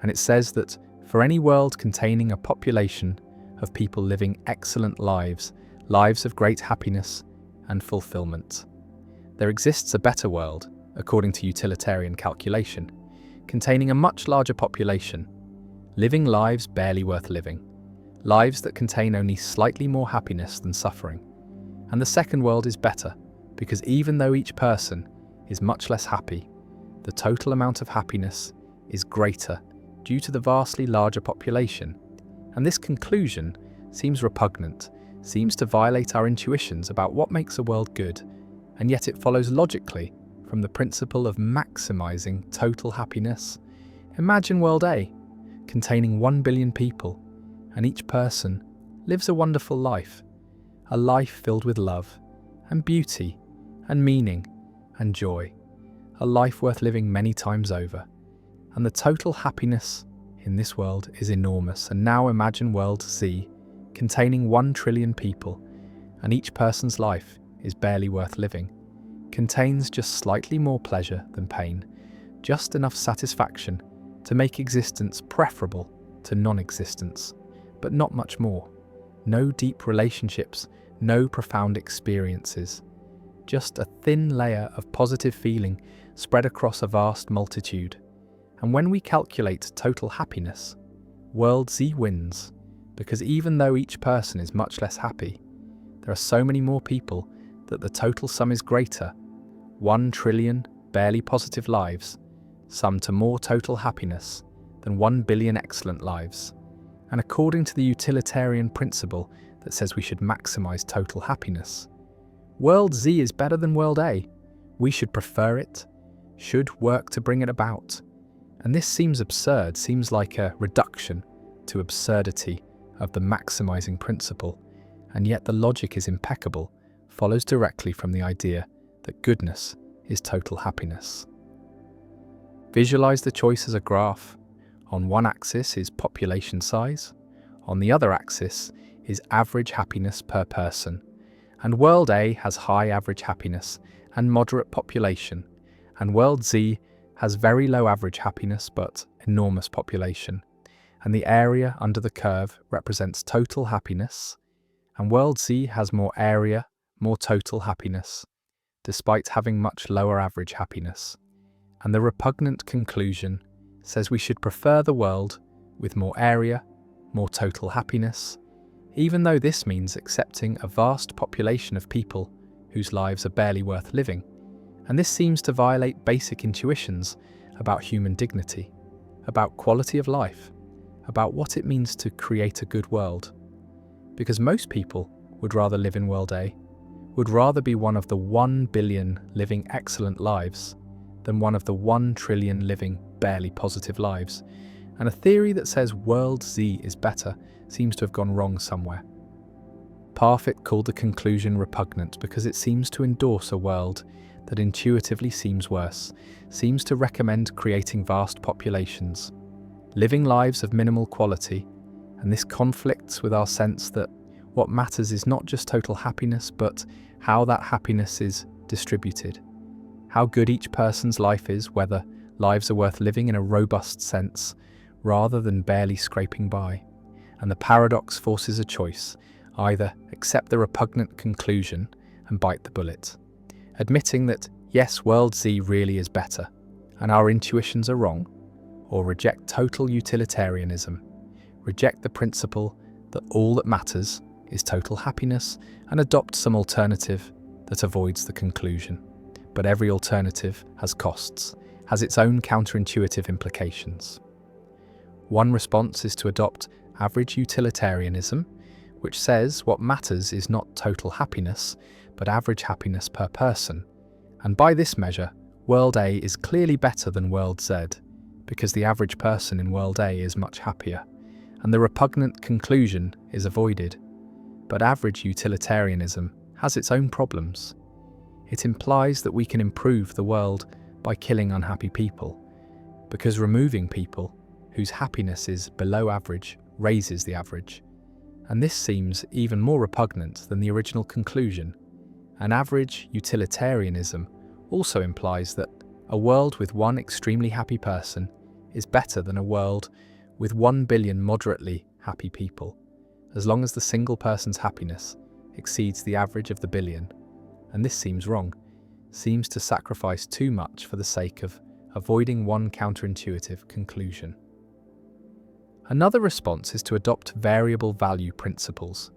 S1: And it says that for any world containing a population of people living excellent lives, lives of great happiness and fulfillment, there exists a better world, according to utilitarian calculation, containing a much larger population, living lives barely worth living, lives that contain only slightly more happiness than suffering. And the second world is better, because even though each person is much less happy, the total amount of happiness is greater due to the vastly larger population. And this conclusion seems repugnant, seems to violate our intuitions about what makes a world good, and yet it follows logically from the principle of maximizing total happiness. Imagine World A, containing 1 billion people, and each person lives a wonderful life, a life filled with love, and beauty, and meaning, and joy, a life worth living many times over. And the total happiness in this world is enormous. And now imagine World Z, containing 1 trillion people, and each person's life is barely worth living, contains just slightly more pleasure than pain, just enough satisfaction to make existence preferable to non-existence, but not much more. No deep relationships, no profound experiences, just a thin layer of positive feeling spread across a vast multitude. And when we calculate total happiness, World Z wins, because even though each person is much less happy, there are so many more people that the total sum is greater. 1 trillion barely positive lives sum to more total happiness than 1 billion excellent lives. And according to the utilitarian principle that says we should maximize total happiness, World Z is better than World A. We should prefer it, should work to bring it about. And this seems absurd, seems like a reduction to absurdity of the maximizing principle, and yet the logic is impeccable, follows directly from the idea that goodness is total happiness. Visualize the choice as a graph. On one axis is population size, on the other axis is average happiness per person, and World A has high average happiness and moderate population, and World Z has very low average happiness but enormous population, and the area under the curve represents total happiness, and World Z has more area, more total happiness, despite having much lower average happiness. And the repugnant conclusion says we should prefer the world with more area, more total happiness, even though this means accepting a vast population of people whose lives are barely worth living. And this seems to violate basic intuitions about human dignity, about quality of life, about what it means to create a good world. Because most people would rather live in World A, would rather be one of the 1 billion living excellent lives than one of the 1 trillion living barely positive lives. And a theory that says World Z is better seems to have gone wrong somewhere. Parfit called the conclusion repugnant because it seems to endorse a world that intuitively seems worse, seems to recommend creating vast populations, living lives of minimal quality, and this conflicts with our sense that what matters is not just total happiness, but how that happiness is distributed, how good each person's life is, whether lives are worth living in a robust sense, rather than barely scraping by. And the paradox forces a choice, either accept the repugnant conclusion and bite the bullet, admitting that yes, World Z really is better, and our intuitions are wrong, or reject total utilitarianism, reject the principle that all that matters is total happiness, and adopt some alternative that avoids the conclusion. But every alternative has costs, has its own counterintuitive implications. One response is to adopt average utilitarianism, which says what matters is not total happiness, but average happiness per person. And by this measure, World A is clearly better than World Z, because the average person in World A is much happier, and the repugnant conclusion is avoided. But average utilitarianism has its own problems. It implies that we can improve the world by killing unhappy people, because removing people whose happiness is below average raises the average. And this seems even more repugnant than the original conclusion. And average utilitarianism also implies that a world with one extremely happy person is better than a world with 1 billion moderately happy people, as long as the single person's happiness exceeds the average of the billion. And this seems wrong, seems to sacrifice too much for the sake of avoiding one counterintuitive conclusion. Another response is to adopt variable value principles,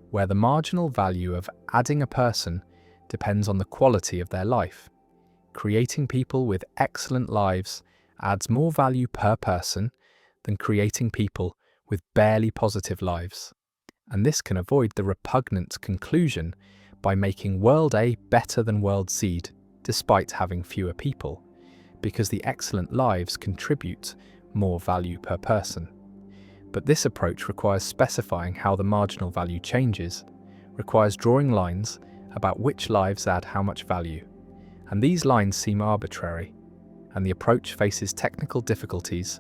S1: where the marginal value of adding a person depends on the quality of their life. Creating people with excellent lives adds more value per person than creating people with barely positive lives. And this can avoid the repugnant conclusion by making World A better than World Z, despite having fewer people, because the excellent lives contribute more value per person. But this approach requires specifying how the marginal value changes, requires drawing lines about which lives add how much value. And these lines seem arbitrary, and the approach faces technical difficulties,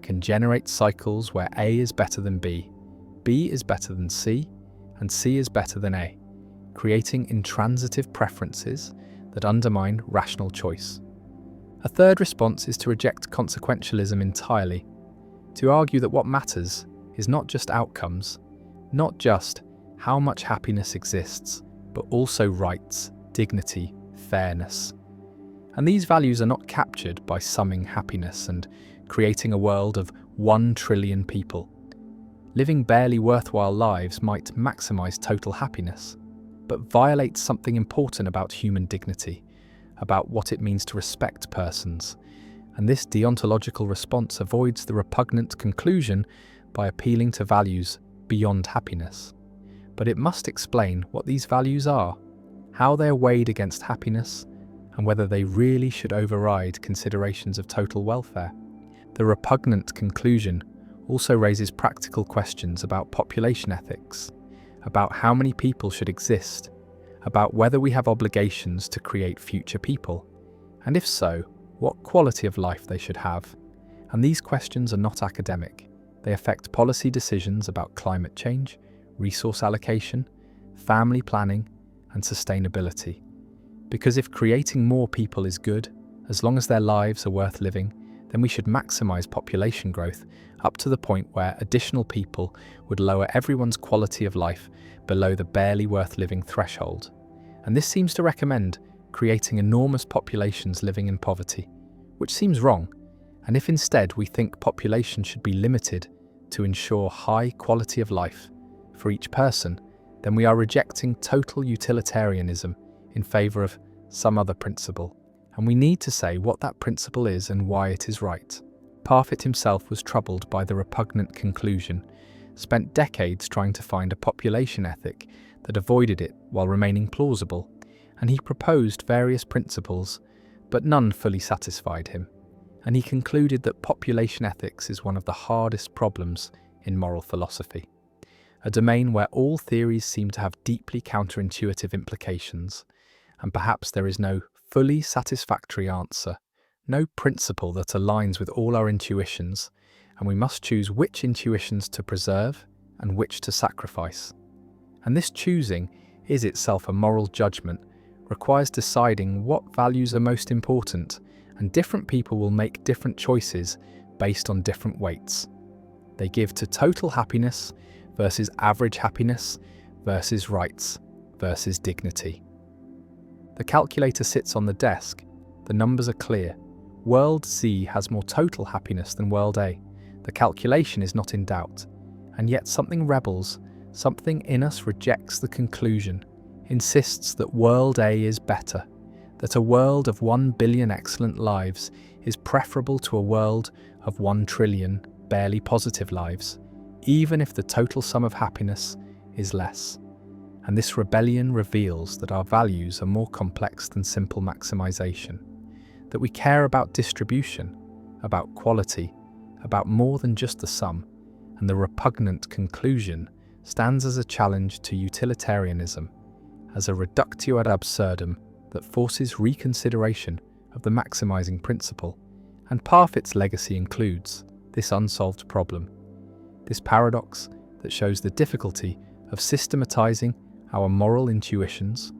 S1: can generate cycles where A is better than B, B is better than C, and C is better than A, creating intransitive preferences that undermine rational choice. A third response is to reject consequentialism entirely, to argue that what matters is not just outcomes, not just how much happiness exists, but also rights, dignity, fairness. And these values are not captured by summing happiness and creating a world of 1 trillion people. Living barely worthwhile lives might maximize total happiness, but violates something important about human dignity, about what it means to respect persons. And this deontological response avoids the repugnant conclusion by appealing to values beyond happiness. But it must explain what these values are, how they are weighed against happiness, and whether they really should override considerations of total welfare. The repugnant conclusion also raises practical questions about population ethics, about how many people should exist, about whether we have obligations to create future people, and if so, what quality of life they should have. And these questions are not academic. They affect policy decisions about climate change, resource allocation, family planning, and sustainability. Because if creating more people is good, as long as their lives are worth living, then we should maximize population growth up to the point where additional people would lower everyone's quality of life below the barely worth living threshold. And this seems to recommend creating enormous populations living in poverty, which seems wrong. And if instead we think population should be limited to ensure high quality of life for each person, then we are rejecting total utilitarianism in favor of some other principle. And we need to say what that principle is and why it is right. Parfit himself was troubled by the repugnant conclusion, spent decades trying to find a population ethic that avoided it while remaining plausible, and he proposed various principles, but none fully satisfied him. And he concluded that population ethics is one of the hardest problems in moral philosophy, a domain where all theories seem to have deeply counterintuitive implications, and perhaps there is no fully satisfactory answer, no principle that aligns with all our intuitions, and we must choose which intuitions to preserve and which to sacrifice. And this choosing is itself a moral judgment, requires deciding what values are most important, and different people will make different choices based on different weights. They give to total happiness versus average happiness versus rights versus dignity. The calculator sits on the desk. The numbers are clear. World Z has more total happiness than World A. The calculation is not in doubt. And yet something rebels, something in us rejects the conclusion, insists that World A is better, that a world of 1 billion excellent lives is preferable to a world of 1 trillion barely positive lives, even if the total sum of happiness is less. And this rebellion reveals that our values are more complex than simple maximization, that we care about distribution, about quality, about more than just the sum, and the repugnant conclusion stands as a challenge to utilitarianism, as a reductio ad absurdum that forces reconsideration of the maximizing principle, and Parfit's legacy includes this unsolved problem, this paradox that shows the difficulty of systematizing our moral intuitions,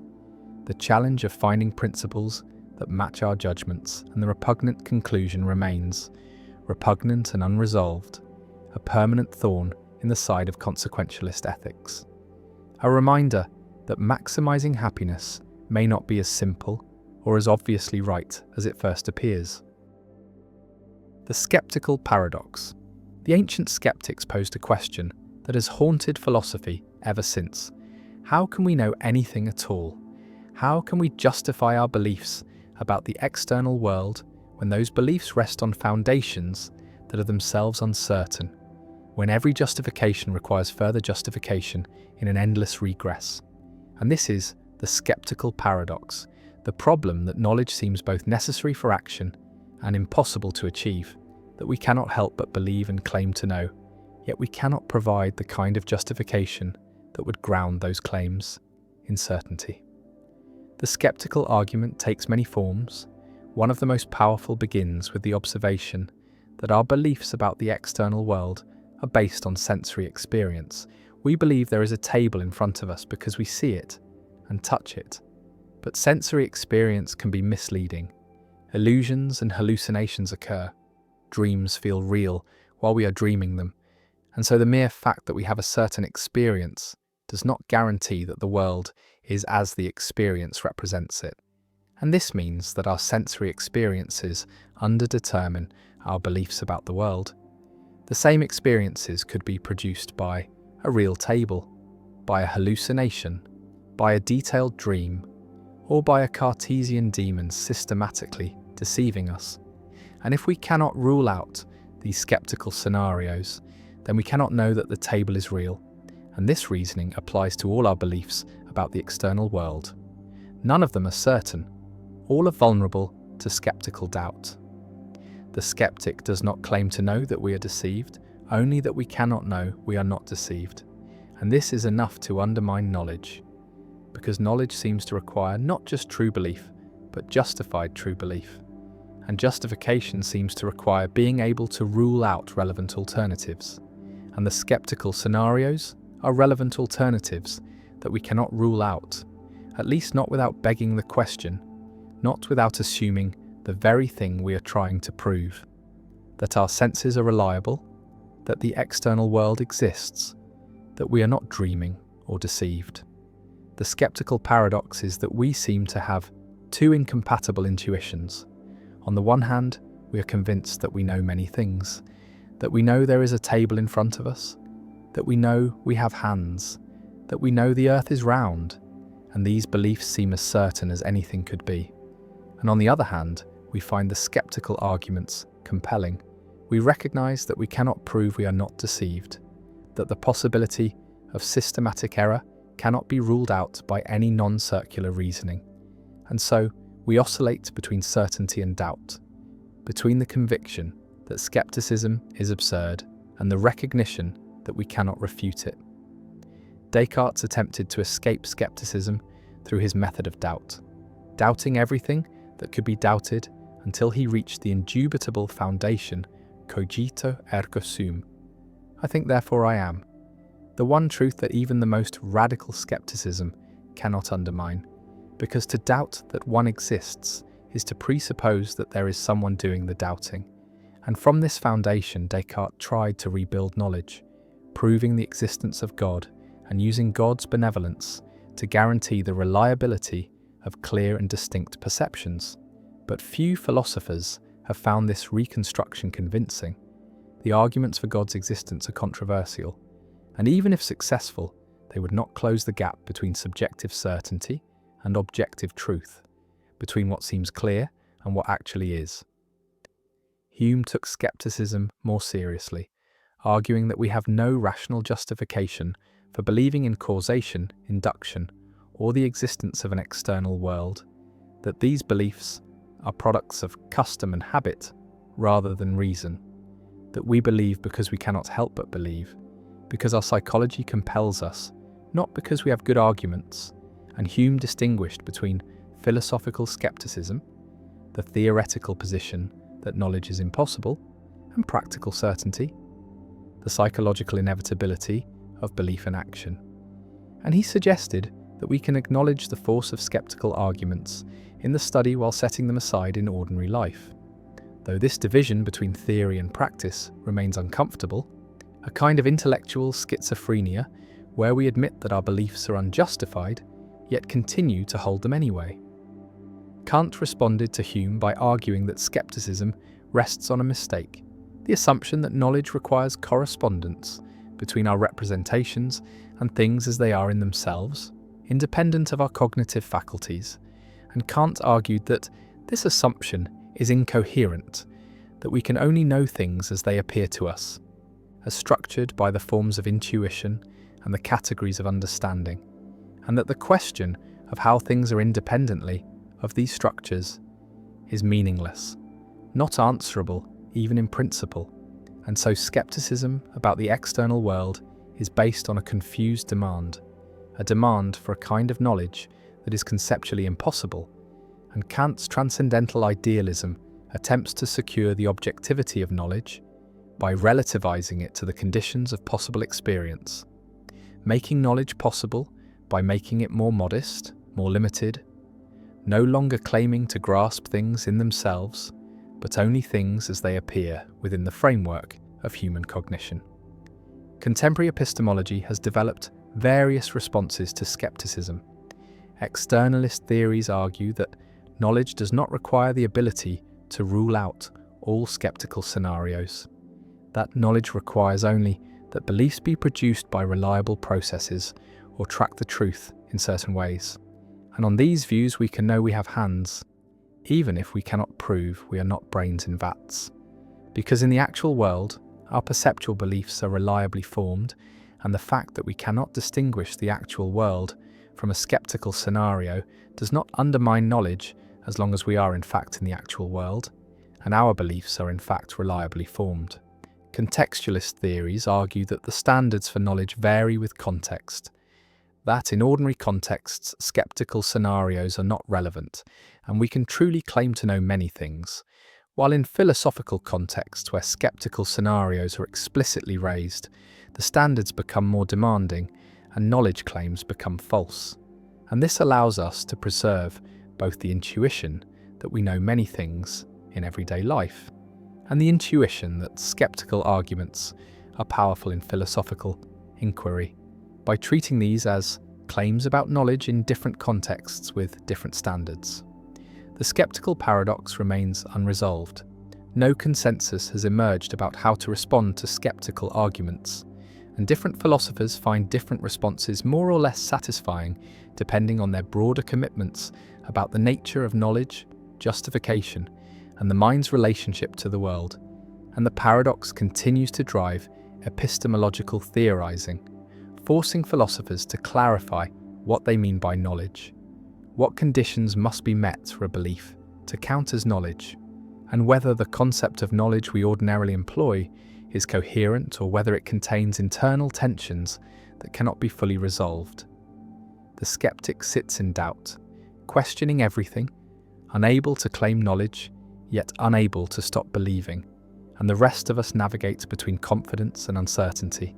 S1: the challenge of finding principles that match our judgments, and the repugnant conclusion remains, repugnant and unresolved, a permanent thorn in the side of consequentialist ethics. A reminder that maximizing happiness may not be as simple or as obviously right as it first appears. The skeptical paradox. The ancient skeptics posed a question that has haunted philosophy ever since. How can we know anything at all? How can we justify our beliefs about the external world when those beliefs rest on foundations that are themselves uncertain, when every justification requires further justification in an endless regress? And this is the skeptical paradox, the problem that knowledge seems both necessary for action and impossible to achieve, that we cannot help but believe and claim to know, yet we cannot provide the kind of justification that would ground those claims in certainty. The skeptical argument takes many forms. One of the most powerful begins with the observation that our beliefs about the external world are based on sensory experience. We believe there is a table in front of us because we see it and touch it. But sensory experience can be misleading. Illusions and hallucinations occur. Dreams feel real while we are dreaming them. And so the mere fact that we have a certain experience does not guarantee that the world is as the experience represents it. And this means that our sensory experiences underdetermine our beliefs about the world. The same experiences could be produced by a real table, by a hallucination, by a detailed dream, or by a Cartesian demon systematically deceiving us. And if we cannot rule out these skeptical scenarios, then we cannot know that the table is real. And this reasoning applies to all our beliefs about the external world. None of them are certain. All are vulnerable to skeptical doubt. The skeptic does not claim to know that we are deceived, only that we cannot know we are not deceived. And this is enough to undermine knowledge, because knowledge seems to require not just true belief, but justified true belief. And justification seems to require being able to rule out relevant alternatives. And the skeptical scenarios are relevant alternatives that we cannot rule out, at least not without begging the question, not without assuming the very thing we are trying to prove, that our senses are reliable, that the external world exists, that we are not dreaming or deceived. The skeptical paradox is that we seem to have two incompatible intuitions. On the one hand, we are convinced that we know many things, that we know there is a table in front of us, that we know we have hands, that we know the earth is round, and these beliefs seem as certain as anything could be. And on the other hand, we find the skeptical arguments compelling. We recognize that we cannot prove we are not deceived, that the possibility of systematic error cannot be ruled out by any non-circular reasoning. And so, we oscillate between certainty and doubt, between the conviction that skepticism is absurd and the recognition that we cannot refute it. Descartes attempted to escape skepticism through his method of doubt, doubting everything that could be doubted until he reached the indubitable foundation, cogito ergo sum. I think therefore I am, the one truth that even the most radical skepticism cannot undermine, because to doubt that one exists is to presuppose that there is someone doing the doubting. And from this foundation, Descartes tried to rebuild knowledge, proving the existence of God and using God's benevolence to guarantee the reliability of clear and distinct perceptions. But few philosophers have found this reconstruction convincing. The arguments for God's existence are controversial, and even if successful, they would not close the gap between subjective certainty and objective truth, between what seems clear and what actually is. Hume took skepticism more seriously, arguing that we have no rational justification for believing in causation, induction, or the existence of an external world, that these beliefs are products of custom and habit rather than reason, that we believe because we cannot help but believe, because our psychology compels us, not because we have good arguments. And Hume distinguished between philosophical skepticism, the theoretical position that knowledge is impossible, and practical certainty, the psychological inevitability of belief and action. And he suggested that we can acknowledge the force of skeptical arguments in the study while setting them aside in ordinary life. Though this division between theory and practice remains uncomfortable, a kind of intellectual schizophrenia where we admit that our beliefs are unjustified, yet continue to hold them anyway. Kant responded to Hume by arguing that skepticism rests on a mistake, the assumption that knowledge requires correspondence between our representations and things as they are in themselves, independent of our cognitive faculties, and Kant argued that this assumption is incoherent, that we can only know things as they appear to us, as structured by the forms of intuition and the categories of understanding, and that the question of how things are independently of these structures is meaningless, not answerable even in principle, and so skepticism about the external world is based on a confused demand, a demand for a kind of knowledge that is conceptually impossible, and Kant's transcendental idealism attempts to secure the objectivity of knowledge by relativizing it to the conditions of possible experience, making knowledge possible by making it more modest, more limited, no longer claiming to grasp things in themselves, but only things as they appear within the framework of human cognition. Contemporary epistemology has developed various responses to skepticism. Externalist theories argue that knowledge does not require the ability to rule out all skeptical scenarios, that knowledge requires only that beliefs be produced by reliable processes or track the truth in certain ways. And on these views we can know we have hands, even if we cannot prove we are not brains in vats. Because in the actual world, our perceptual beliefs are reliably formed, and the fact that we cannot distinguish the actual world from a skeptical scenario does not undermine knowledge as long as we are in fact in the actual world, and our beliefs are in fact reliably formed. Contextualist theories argue that the standards for knowledge vary with context, that in ordinary contexts skeptical scenarios are not relevant, and we can truly claim to know many things, while in philosophical contexts where skeptical scenarios are explicitly raised, the standards become more demanding and knowledge claims become false. And this allows us to preserve both the intuition that we know many things in everyday life, and the intuition that skeptical arguments are powerful in philosophical inquiry, by treating these as claims about knowledge in different contexts with different standards. The skeptical paradox remains unresolved. No consensus has emerged about how to respond to skeptical arguments, and different philosophers find different responses more or less satisfying depending on their broader commitments about the nature of knowledge, justification, and the mind's relationship to the world. And the paradox continues to drive epistemological theorizing, forcing philosophers to clarify what they mean by knowledge, what conditions must be met for a belief to count as knowledge, and whether the concept of knowledge we ordinarily employ is coherent or whether it contains internal tensions that cannot be fully resolved. The skeptic sits in doubt, questioning everything, unable to claim knowledge, yet unable to stop believing, and the rest of us navigate between confidence and uncertainty,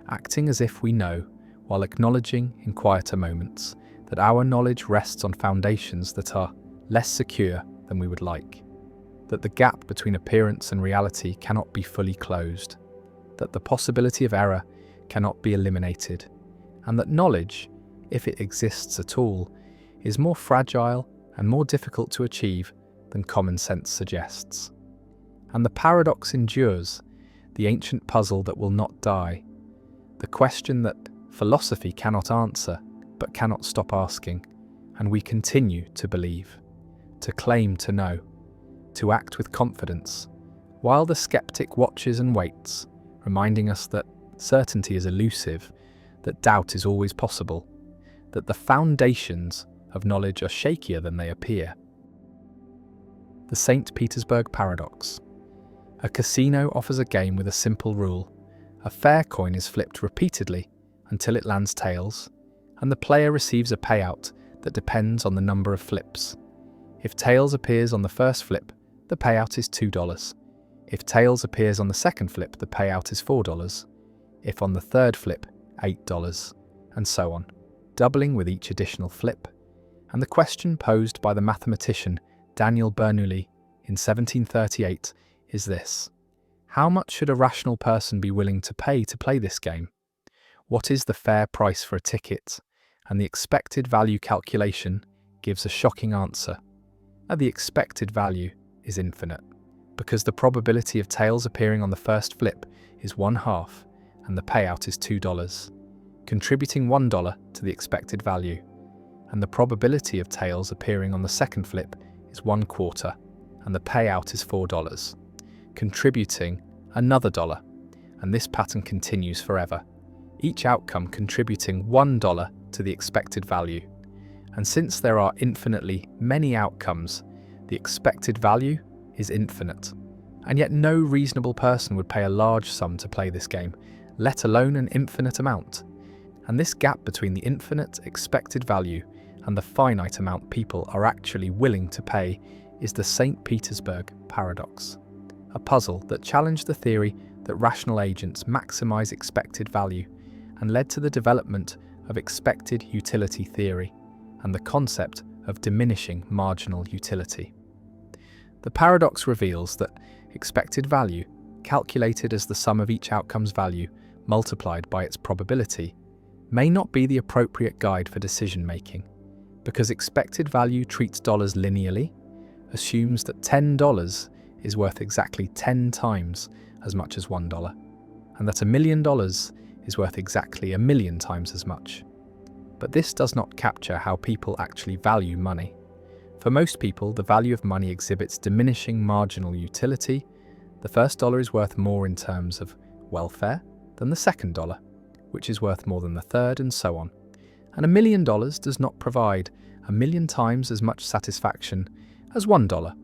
S1: acting as if we know, while acknowledging in quieter moments that our knowledge rests on foundations that are less secure than we would like, that the gap between appearance and reality cannot be fully closed, that the possibility of error cannot be eliminated, and that knowledge, if it exists at all, is more fragile and more difficult to achieve than common sense suggests. And the paradox endures, the ancient puzzle that will not die, the question that philosophy cannot answer but cannot stop asking, and we continue to believe, to claim to know, to act with confidence, while the skeptic watches and waits, reminding us that certainty is elusive, that doubt is always possible, that the foundations of knowledge are shakier than they appear. The St. Petersburg Paradox. A casino offers a game with a simple rule. A fair coin is flipped repeatedly until it lands tails, and the player receives a payout that depends on the number of flips. If tails appears on the first flip, the payout is $2. If tails appears on the second flip, the payout is $4. If on the third flip, $8, and so on, doubling with each additional flip. And the question posed by the mathematician Daniel Bernoulli in 1738 is this: how much should a rational person be willing to pay to play this game? What is the fair price for a ticket? And the expected value calculation gives a shocking answer. The expected value is infinite, because the probability of tails appearing on the first flip is 1/2, and the payout is $2, contributing $1 to the expected value. And the probability of tails appearing on the second flip is 1/4, and the payout is $4, contributing another $1, and this pattern continues forever, each outcome contributing $1 to the expected value. And since there are infinitely many outcomes, the expected value is infinite. And yet no reasonable person would pay a large sum to play this game, let alone an infinite amount. And this gap between the infinite expected value and the finite amount people are actually willing to pay is the St. Petersburg Paradox, a puzzle that challenged the theory that rational agents maximize expected value and led to the development of expected utility theory and the concept of diminishing marginal utility. The paradox reveals that expected value, calculated as the sum of each outcome's value multiplied by its probability, may not be the appropriate guide for decision-making, because expected value treats dollars linearly, assumes that $10 is worth exactly 10 times as much as $1, and that $1 million is worth exactly 1,000,000 times as much. But this does not capture how people actually value money. For most people, the value of money exhibits diminishing marginal utility. The first dollar is worth more in terms of welfare than the second dollar, which is worth more than the third, and so on. And $1 million does not provide 1,000,000 times as much satisfaction as $1.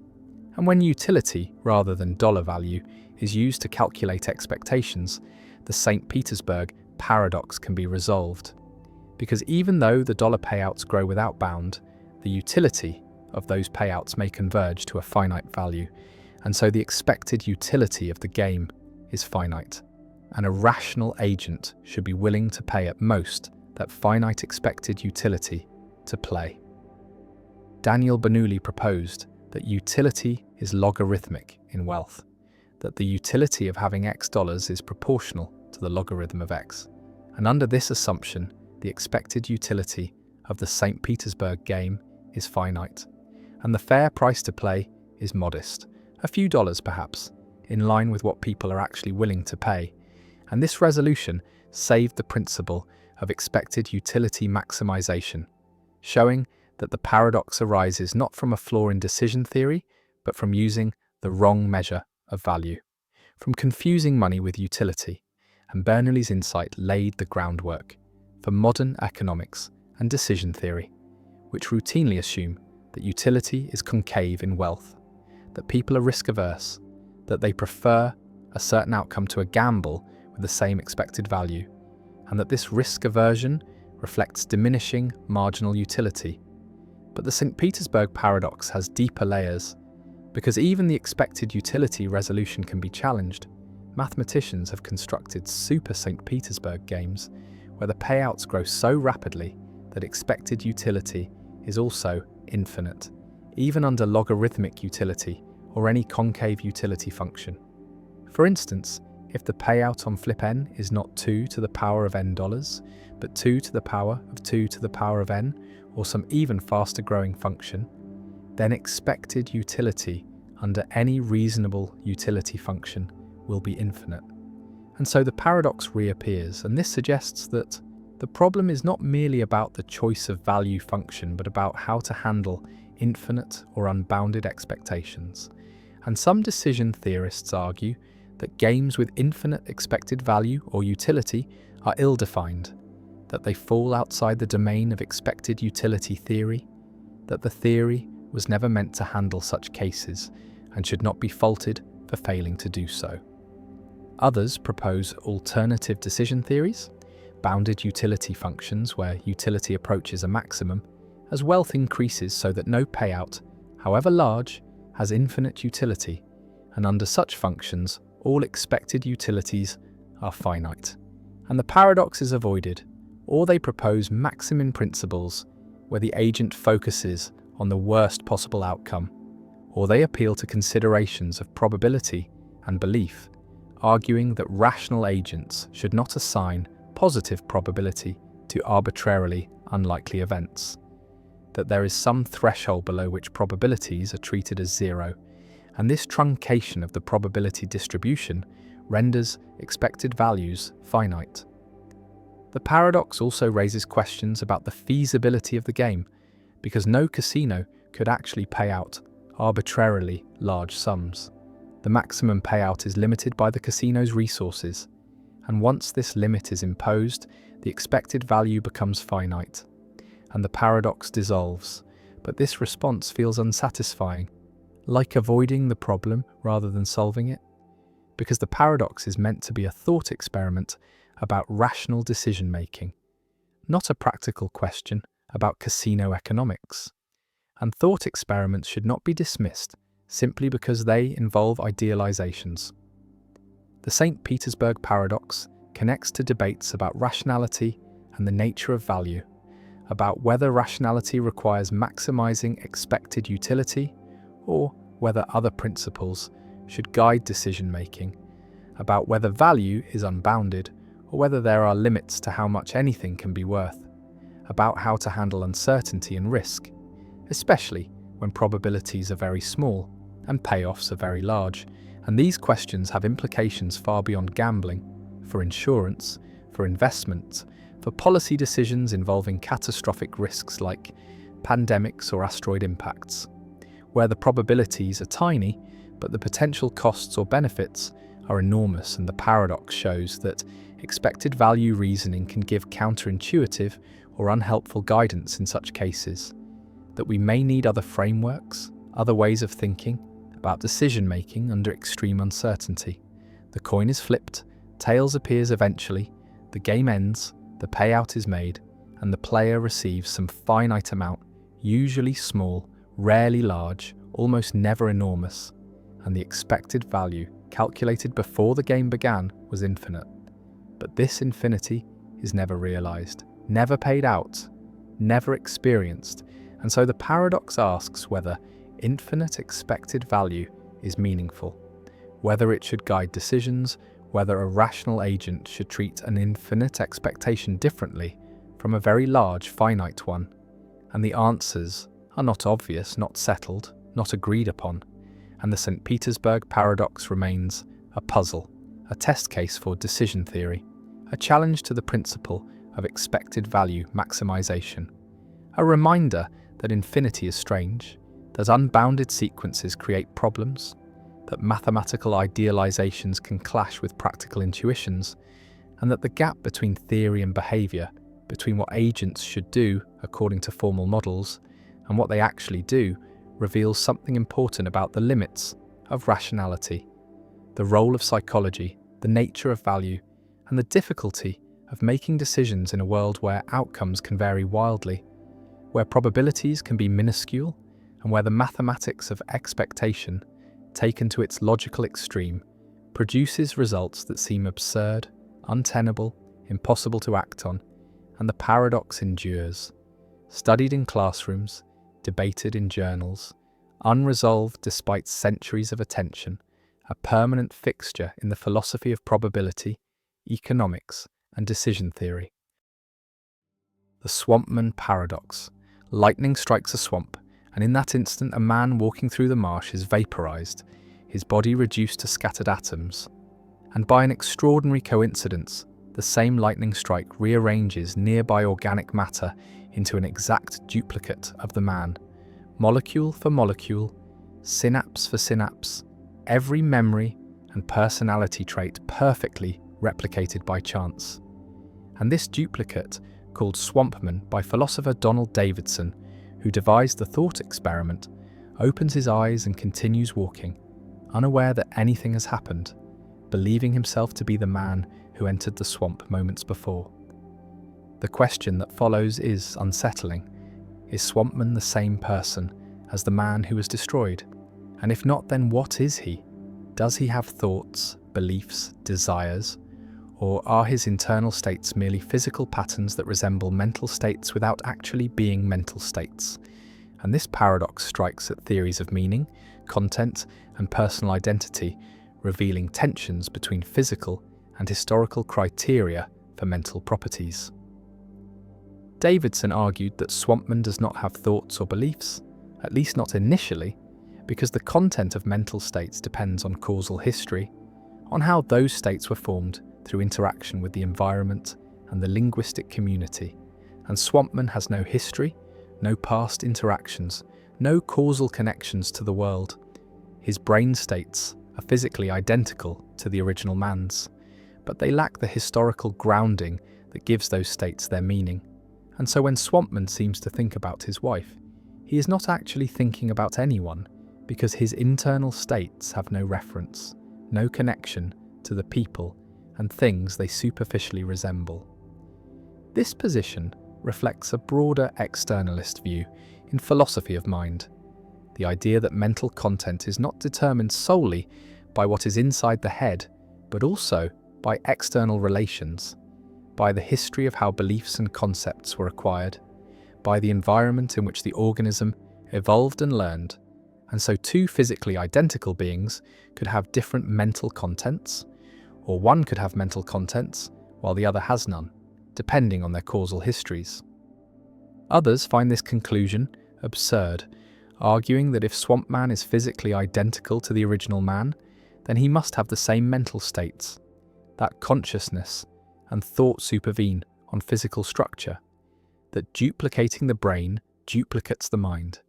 S1: And when utility, rather than dollar value, is used to calculate expectations, the St. Petersburg paradox can be resolved. Because even though the dollar payouts grow without bound, the utility of those payouts may converge to a finite value, and so the expected utility of the game is finite. And a rational agent should be willing to pay at most that finite expected utility to play. Daniel Bernoulli proposed that utility is logarithmic in wealth, that the utility of having X dollars is proportional to the logarithm of X. And under this assumption, the expected utility of the St. Petersburg game is finite, and the fair price to play is modest, a few dollars perhaps, in line with what people are actually willing to pay. And this resolution saved the principle of expected utility maximization, showing that the paradox arises not from a flaw in decision theory, but from using the wrong measure of value, from confusing money with utility. And Bernoulli's insight laid the groundwork for modern economics and decision theory, which routinely assume that utility is concave in wealth, that people are risk-averse, that they prefer a certain outcome to a gamble with the same expected value, and that this risk aversion reflects diminishing marginal utility. But the St. Petersburg paradox has deeper layers, because even the expected utility resolution can be challenged. Mathematicians have constructed super St. Petersburg games where the payouts grow so rapidly that expected utility is also infinite, even under logarithmic utility or any concave utility function. For instance, if the payout on flip n is not 2 to the power of n dollars, but 2 to the power of 2 to the power of n, or some even faster growing function, then expected utility under any reasonable utility function will be infinite. And so the paradox reappears, and this suggests that the problem is not merely about the choice of value function, but about how to handle infinite or unbounded expectations. And some decision theorists argue that games with infinite expected value or utility are ill-defined, that they fall outside the domain of expected utility theory, that the theory was never meant to handle such cases and should not be faulted for failing to do so. Others propose alternative decision theories, bounded utility functions where utility approaches a maximum, as wealth increases so that no payout, however large, has infinite utility, and under such functions, all expected utilities are finite. And the paradox is avoided, or they propose maximum principles where the agent focuses on the worst possible outcome, or they appeal to considerations of probability and belief, arguing that rational agents should not assign positive probability to arbitrarily unlikely events, that there is some threshold below which probabilities are treated as zero, and this truncation of the probability distribution renders expected values finite. The paradox also raises questions about the feasibility of the game, because no casino could actually pay out arbitrarily large sums. The maximum payout is limited by the casino's resources, and once this limit is imposed, the expected value becomes finite, and the paradox dissolves. But this response feels unsatisfying, like avoiding the problem rather than solving it, because the paradox is meant to be a thought experiment about rational decision-making, not a practical question about casino economics. And thought experiments should not be dismissed simply because they involve idealizations. The St. Petersburg paradox connects to debates about rationality and the nature of value, about whether rationality requires maximizing expected utility or whether other principles should guide decision-making, about whether value is unbounded or whether there are limits to how much anything can be worth, about how to handle uncertainty and risk, especially when probabilities are very small and payoffs are very large. And these questions have implications far beyond gambling, for insurance, for investment, for policy decisions involving catastrophic risks like pandemics or asteroid impacts, where the probabilities are tiny, but the potential costs or benefits are enormous. And the paradox shows that expected value reasoning can give counterintuitive or unhelpful guidance in such cases, that we may need other frameworks, other ways of thinking about decision-making under extreme uncertainty. The coin is flipped, tails appears eventually, the game ends, the payout is made, and the player receives some finite amount, usually small, rarely large, almost never enormous, and the expected value, calculated before the game began, was infinite. But this infinity is never realized, never paid out, never experienced, and so the paradox asks whether infinite expected value is meaningful, whether it should guide decisions, whether a rational agent should treat an infinite expectation differently from a very large finite one. And the answers are not obvious, not settled, not agreed upon, and the St. Petersburg paradox remains a puzzle, a test case for decision theory, a challenge to the principle of expected value maximization, a reminder that infinity is strange, that unbounded sequences create problems, that mathematical idealizations can clash with practical intuitions, and that the gap between theory and behavior, between what agents should do according to formal models and what they actually do, reveals something important about the limits of rationality, the role of psychology, the nature of value, and the difficulty of making decisions in a world where outcomes can vary wildly, where probabilities can be minuscule, and where the mathematics of expectation, taken to its logical extreme, produces results that seem absurd, untenable, impossible to act on, and the paradox endures, studied in classrooms, debated in journals, unresolved despite centuries of attention, a permanent fixture in the philosophy of probability, economics, and decision theory. The Swampman paradox. Lightning strikes a swamp, and in that instant a man walking through the marsh is vaporized, his body reduced to scattered atoms. And by an extraordinary coincidence, the same lightning strike rearranges nearby organic matter into an exact duplicate of the man, molecule for molecule, synapse for synapse, every memory and personality trait perfectly replicated by chance. And this duplicate, called Swampman by philosopher Donald Davidson, who devised the thought experiment, opens his eyes and continues walking, unaware that anything has happened, believing himself to be the man who entered the swamp moments before. The question that follows is unsettling. Is Swampman the same person as the man who was destroyed? And if not, then what is he? Does he have thoughts, beliefs, desires? Or are his internal states merely physical patterns that resemble mental states without actually being mental states? And this paradox strikes at theories of meaning, content, and personal identity, revealing tensions between physical and historical criteria for mental properties. Davidson argued that Swampman does not have thoughts or beliefs, at least not initially, because the content of mental states depends on causal history, on how those states were formed through interaction with the environment and the linguistic community, and Swampman has no history, no past interactions, no causal connections to the world. His brain states are physically identical to the original man's, but they lack the historical grounding that gives those states their meaning. And so when Swampman seems to think about his wife, he is not actually thinking about anyone, because his internal states have no reference, no connection to the people and things they superficially resemble. This position reflects a broader externalist view in philosophy of mind, the idea that mental content is not determined solely by what is inside the head, but also by external relations, by the history of how beliefs and concepts were acquired, by the environment in which the organism evolved and learned. And so two physically identical beings could have different mental contents, or one could have mental contents while the other has none, depending on their causal histories. Others find this conclusion absurd, arguing that if Swamp Man is physically identical to the original man, then he must have the same mental states, that consciousness and thought supervene on physical structure, that duplicating the brain duplicates the mind,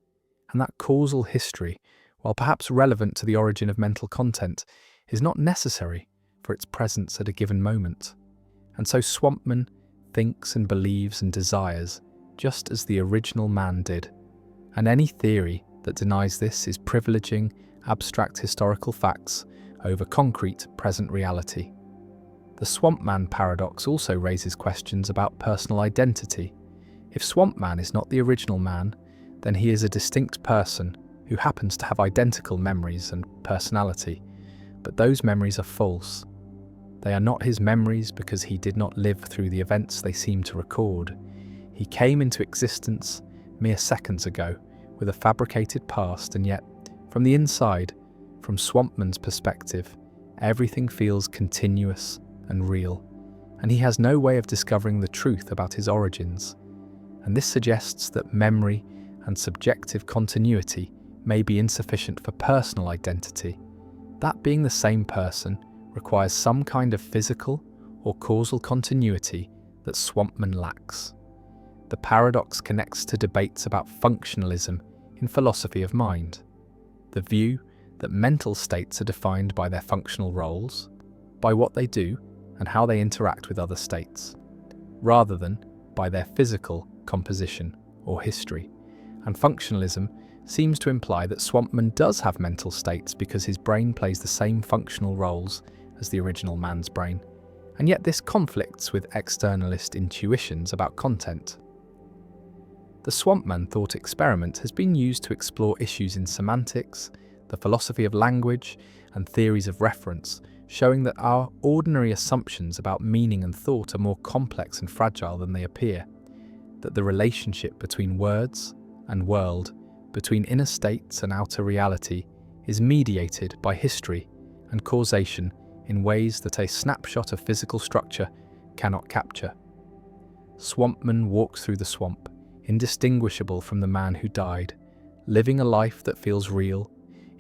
S1: and that causal history, while perhaps relevant to the origin of mental content, is not necessary for its presence at a given moment. And so Swampman thinks and believes and desires just as the original man did, and any theory that denies this is privileging abstract historical facts over concrete present reality. The Swamp Man paradox also raises questions about personal identity. If Swamp Man is not the original man, then he is a distinct person who happens to have identical memories and personality, but those memories are false. They are not his memories because he did not live through the events they seem to record. He came into existence mere seconds ago with a fabricated past, and yet, from the inside, from Swampman's perspective, everything feels continuous and real, and he has no way of discovering the truth about his origins. And this suggests that memory and subjective continuity may be insufficient for personal identity. That being the same person requires some kind of physical or causal continuity that Swampman lacks. The paradox connects to debates about functionalism in philosophy of mind, the view that mental states are defined by their functional roles, by what they do and how they interact with other states, rather than by their physical composition or history. And functionalism seems to imply that Swampman does have mental states because his brain plays the same functional roles as the original man's brain, and yet this conflicts with externalist intuitions about content. The Swampman thought experiment has been used to explore issues in semantics, the philosophy of language, and theories of reference, showing that our ordinary assumptions about meaning and thought are more complex and fragile than they appear, that the relationship between words and world, between inner states and outer reality, is mediated by history and causation in ways that a snapshot of physical structure cannot capture. Swampman walks through the swamp, indistinguishable from the man who died, living a life that feels real,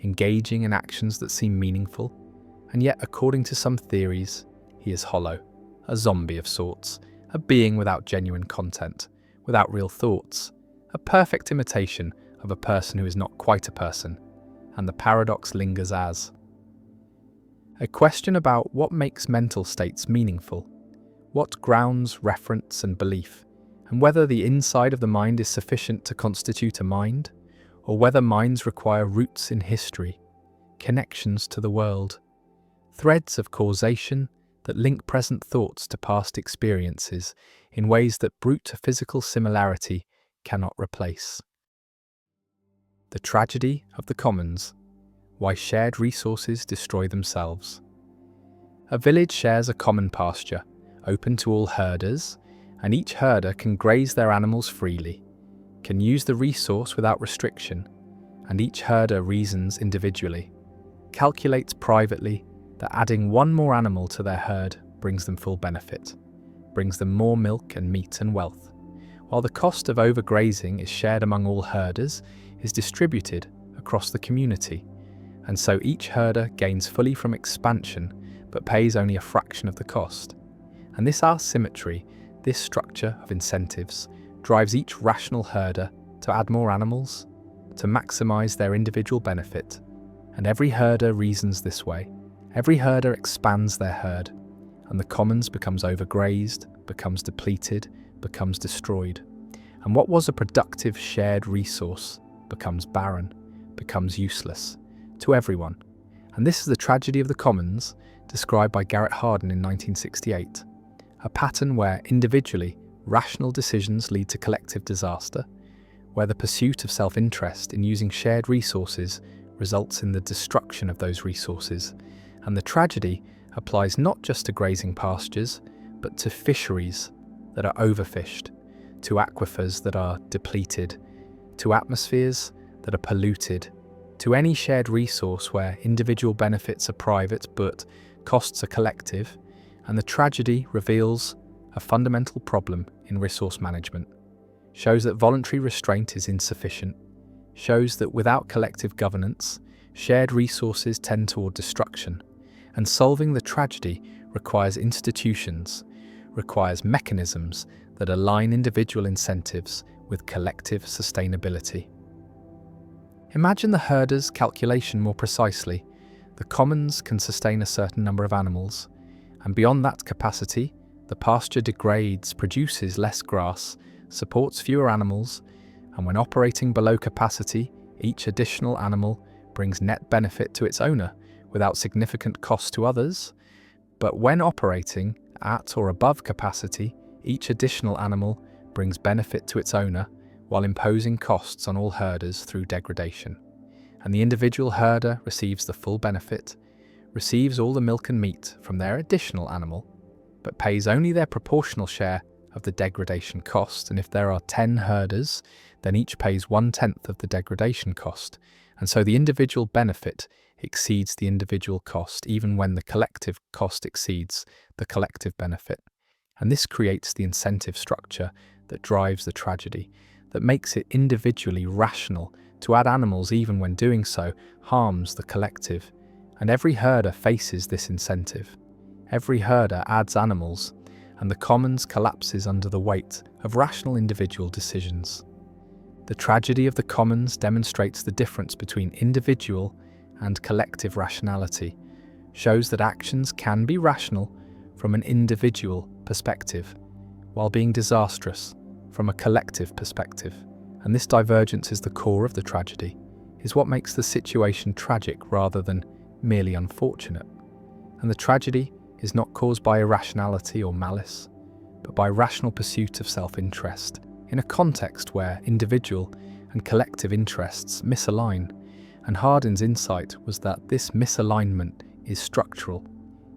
S1: engaging in actions that seem meaningful, and yet, according to some theories, he is hollow, a zombie of sorts, a being without genuine content, without real thoughts, a perfect imitation of a person who is not quite a person, and the paradox lingers as a question about what makes mental states meaningful, what grounds reference and belief, and whether the inside of the mind is sufficient to constitute a mind, or whether minds require roots in history, connections to the world, threads of causation that link present thoughts to past experiences in ways that brute physical similarity cannot replace. The tragedy of the commons. Why shared resources destroy themselves. A village shares a common pasture, open to all herders, and each herder can graze their animals freely, can use the resource without restriction, and each herder reasons individually, calculates privately that adding one more animal to their herd brings them full benefit, brings them more milk and meat and wealth, while the cost of overgrazing is shared among all herders, is distributed across the community, and so each herder gains fully from expansion but pays only a fraction of the cost. And this asymmetry, this structure of incentives, drives each rational herder to add more animals, to maximize their individual benefit, and every herder reasons this way. Every herder expands their herd, and the commons becomes overgrazed, becomes depleted, becomes destroyed. And what was a productive shared resource becomes barren, becomes useless to everyone. And this is the tragedy of the commons, described by Garrett Hardin in 1968, a pattern where individually rational decisions lead to collective disaster, where the pursuit of self-interest in using shared resources results in the destruction of those resources, and the tragedy applies not just to grazing pastures, but to fisheries that are overfished, to aquifers that are depleted, to atmospheres that are polluted, to any shared resource where individual benefits are private but costs are collective, and the tragedy reveals a fundamental problem in resource management, shows that voluntary restraint is insufficient, shows that without collective governance, shared resources tend toward destruction, and solving the tragedy requires institutions, requires mechanisms that align individual incentives with collective sustainability. Imagine the herder's calculation more precisely. The commons can sustain a certain number of animals, and beyond that capacity, the pasture degrades, produces less grass, supports fewer animals, and when operating below capacity, each additional animal brings net benefit to its owner without significant cost to others. But when operating at or above capacity, each additional animal brings benefit to its owner while imposing costs on all herders through degradation. And the individual herder receives the full benefit, receives all the milk and meat from their additional animal, but pays only their proportional share of the degradation cost. And if there are 10 herders, then each pays 1/10 of the degradation cost. And so the individual benefit exceeds the individual cost, even when the collective cost exceeds the collective benefit. And this creates the incentive structure that drives the tragedy, that makes it individually rational to add animals even when doing so harms the collective. And every herder faces this incentive. Every herder adds animals, and the commons collapses under the weight of rational individual decisions. The tragedy of the commons demonstrates the difference between individual and collective rationality, shows that actions can be rational from an individual perspective, while being disastrous from a collective perspective. And this divergence is the core of the tragedy, is what makes the situation tragic rather than merely unfortunate. And the tragedy is not caused by irrationality or malice, but by rational pursuit of self-interest, in a context where individual and collective interests misalign. And Hardin's insight was that this misalignment is structural,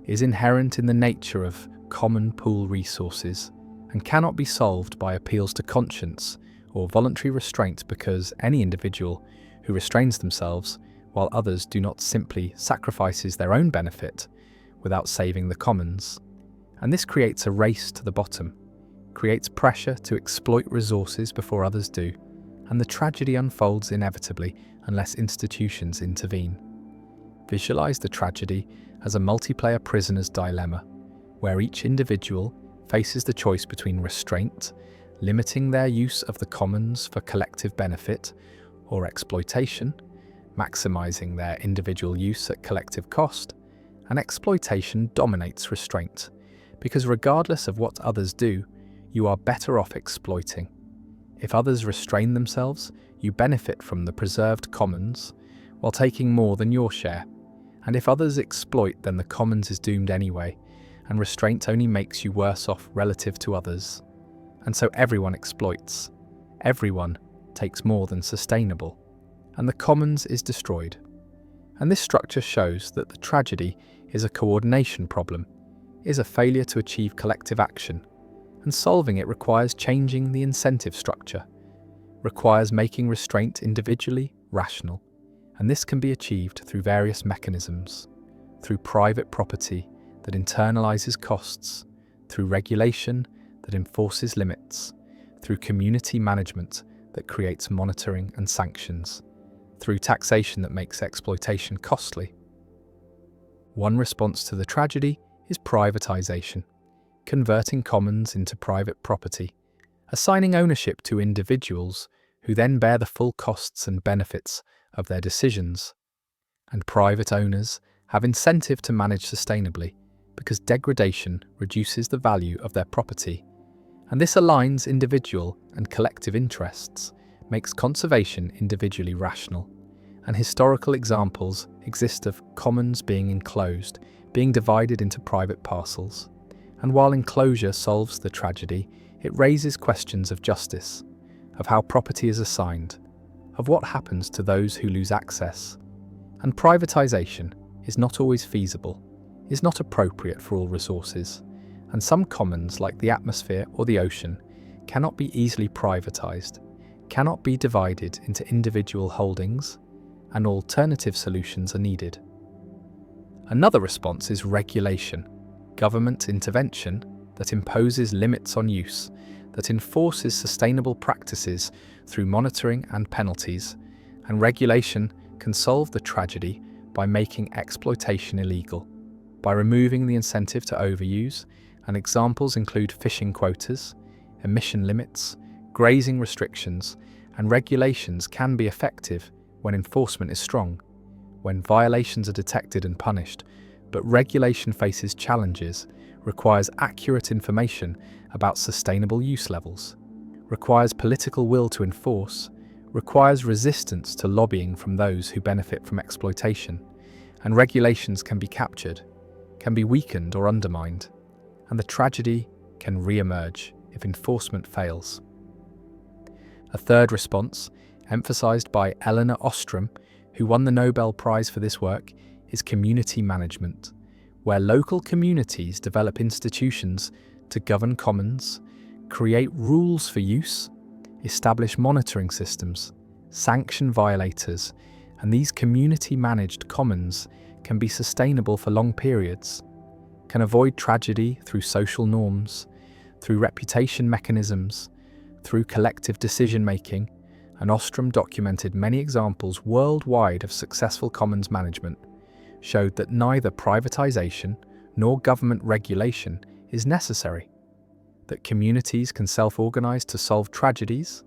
S1: is inherent in the nature of common pool resources, and cannot be solved by appeals to conscience or voluntary restraint, because any individual who restrains themselves while others do not simply sacrifices their own benefit without saving the commons. And this creates a race to the bottom, creates pressure to exploit resources before others do, and the tragedy unfolds inevitably unless institutions intervene. Visualize the tragedy as a multiplayer prisoner's dilemma, where each individual faces the choice between restraint, limiting their use of the commons for collective benefit, or exploitation, maximizing their individual use at collective cost. And exploitation dominates restraint, because regardless of what others do, you are better off exploiting. If others restrain themselves, you benefit from the preserved commons while taking more than your share. And if others exploit, then the commons is doomed anyway, and restraint only makes you worse off relative to others. And so everyone exploits. Everyone takes more than sustainable, and the commons is destroyed. And this structure shows that the tragedy is a coordination problem, is a failure to achieve collective action, and solving it requires changing the incentive structure, requires making restraint individually rational, and this can be achieved through various mechanisms, through private property that internalizes costs, through regulation that enforces limits, through community management that creates monitoring and sanctions, through taxation that makes exploitation costly. One response to the tragedy is privatization, converting commons into private property, assigning ownership to individuals who then bear the full costs and benefits of their decisions. And private owners have incentive to manage sustainably, because degradation reduces the value of their property. And this aligns individual and collective interests, makes conservation individually rational. And historical examples exist of commons being enclosed, being divided into private parcels. And while enclosure solves the tragedy, it raises questions of justice, of how property is assigned, of what happens to those who lose access. And privatization is not always feasible, is not appropriate for all resources, and some commons like the atmosphere or the ocean cannot be easily privatized, cannot be divided into individual holdings, and alternative solutions are needed. Another response is regulation, government intervention that imposes limits on use, that enforces sustainable practices through monitoring and penalties, and regulation can solve the tragedy by making exploitation illegal, by removing the incentive to overuse, and examples include fishing quotas, emission limits, grazing restrictions, and regulations can be effective when enforcement is strong, when violations are detected and punished, but regulation faces challenges, requires accurate information about sustainable use levels, requires political will to enforce, requires resistance to lobbying from those who benefit from exploitation, and regulations can be captured, can be weakened or undermined, and the tragedy can re-emerge if enforcement fails. A third response, emphasized by Elinor Ostrom, who won the Nobel Prize for this work, is community management, where local communities develop institutions to govern commons, create rules for use, establish monitoring systems, sanction violators, and these community-managed commons can be sustainable for long periods, can avoid tragedy through social norms, through reputation mechanisms, through collective decision-making, and Ostrom documented many examples worldwide of successful commons management, showed that neither privatization nor government regulation is necessary, that communities can self-organize to solve tragedies,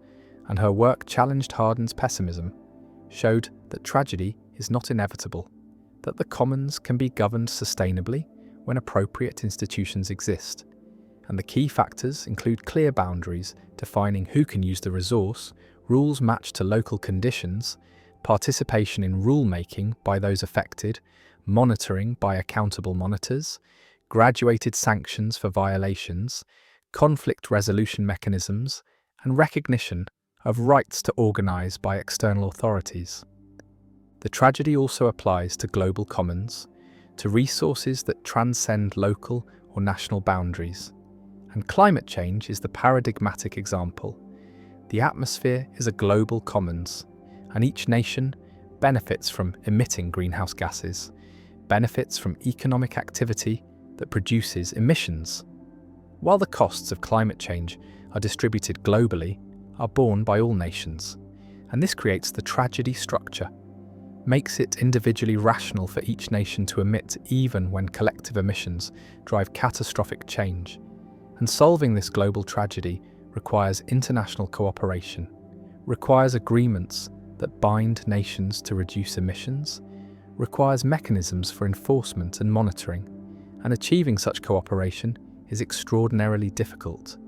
S1: and her work challenged Hardin's pessimism, showed that tragedy is not inevitable, that the commons can be governed sustainably when appropriate institutions exist, and the key factors include clear boundaries defining who can use the resource, rules matched to local conditions, participation in rule-making by those affected, monitoring by accountable monitors, graduated sanctions for violations, conflict resolution mechanisms, and recognition of rights to organize by external authorities. The tragedy also applies to global commons, to resources that transcend local or national boundaries. And climate change is the paradigmatic example. The atmosphere is a global commons, and each nation benefits from emitting greenhouse gases, benefits from economic activity that produces emissions. While the costs of climate change are distributed globally, are borne by all nations, and this creates the tragedy structure, makes it individually rational for each nation to emit even when collective emissions drive catastrophic change. And solving this global tragedy requires international cooperation, requires agreements that bind nations to reduce emissions, requires mechanisms for enforcement and monitoring, and achieving such cooperation is extraordinarily difficult,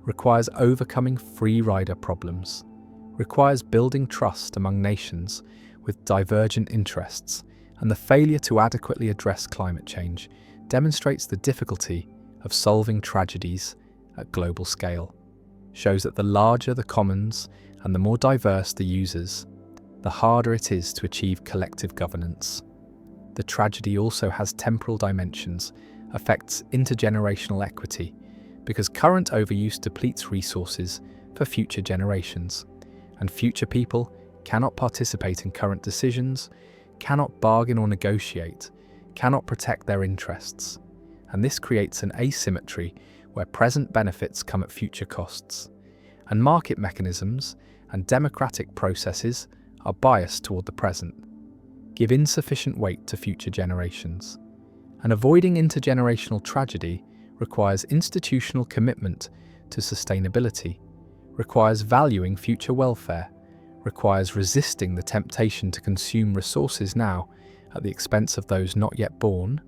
S1: requires overcoming free rider problems, requires building trust among nations with divergent interests, and the failure to adequately address climate change demonstrates the difficulty of solving tragedies at global scale, shows that the larger the commons and the more diverse the users, the harder it is to achieve collective governance. The tragedy also has temporal dimensions, affects intergenerational equity, because current overuse depletes resources for future generations, and future people cannot participate in current decisions, cannot bargain or negotiate, cannot protect their interests, and this creates an asymmetry where present benefits come at future costs, and market mechanisms and democratic processes are biased toward the present, give insufficient weight to future generations. And avoiding intergenerational tragedy requires institutional commitment to sustainability, requires valuing future welfare, requires resisting the temptation to consume resources now at the expense of those not yet born,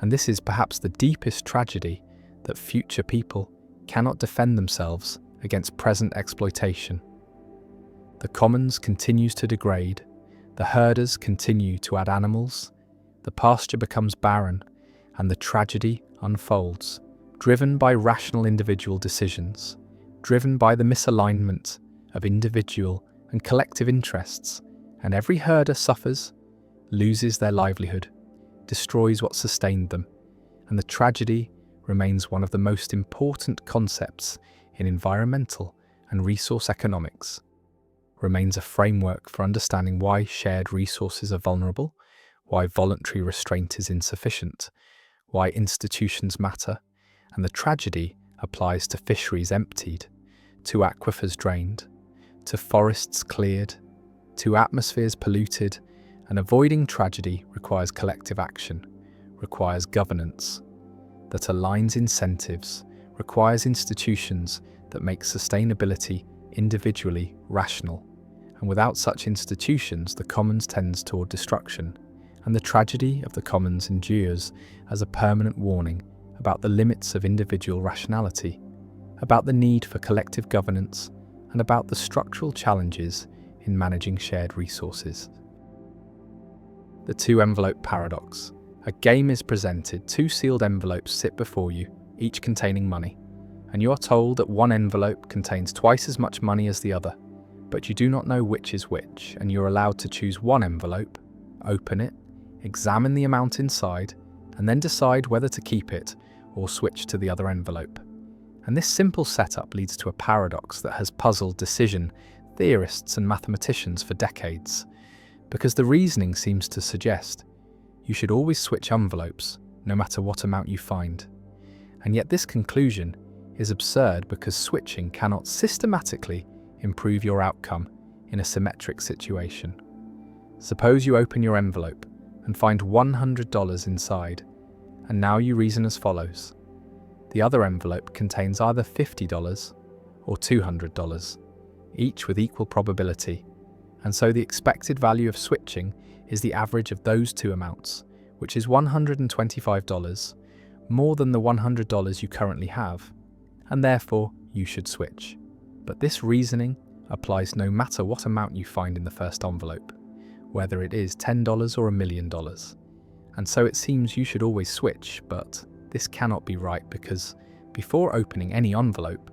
S1: and this is perhaps the deepest tragedy, that future people cannot defend themselves against present exploitation. The commons continues to degrade, the herders continue to add animals, the pasture becomes barren, and the tragedy unfolds, driven by rational individual decisions, driven by the misalignment of individual and collective interests, and every herder suffers, loses their livelihood, destroys what sustained them, and the tragedy remains one of the most important concepts in environmental and resource economics, remains a framework for understanding why shared resources are vulnerable, why voluntary restraint is insufficient, why institutions matter, and the tragedy applies to fisheries emptied, to aquifers drained, to forests cleared, to atmospheres polluted, and avoiding tragedy requires collective action, requires governance that aligns incentives, requires institutions that make sustainability individually rational. And without such institutions, the commons tends toward destruction, and the tragedy of the commons endures as a permanent warning about the limits of individual rationality, about the need for collective governance, and about the structural challenges in managing shared resources. The two-envelope paradox. A game is presented, two sealed envelopes sit before you, each containing money, and you are told that one envelope contains twice as much money as the other, but you do not know which is which, and you're allowed to choose one envelope, open it, examine the amount inside, and then decide whether to keep it or switch to the other envelope. And this simple setup leads to a paradox that has puzzled decision theorists and mathematicians for decades, because the reasoning seems to suggest you should always switch envelopes, no matter what amount you find. And yet this conclusion is absurd because switching cannot systematically improve your outcome in a symmetric situation. Suppose you open your envelope and find $100 inside, and now you reason as follows. The other envelope contains either $50 or $200, each with equal probability, and so the expected value of switching is the average of those two amounts, which is $125, more than the $100 you currently have, and therefore you should switch. But this reasoning applies no matter what amount you find in the first envelope, whether it is $10 or $1 million. And so it seems you should always switch, but this cannot be right because before opening any envelope,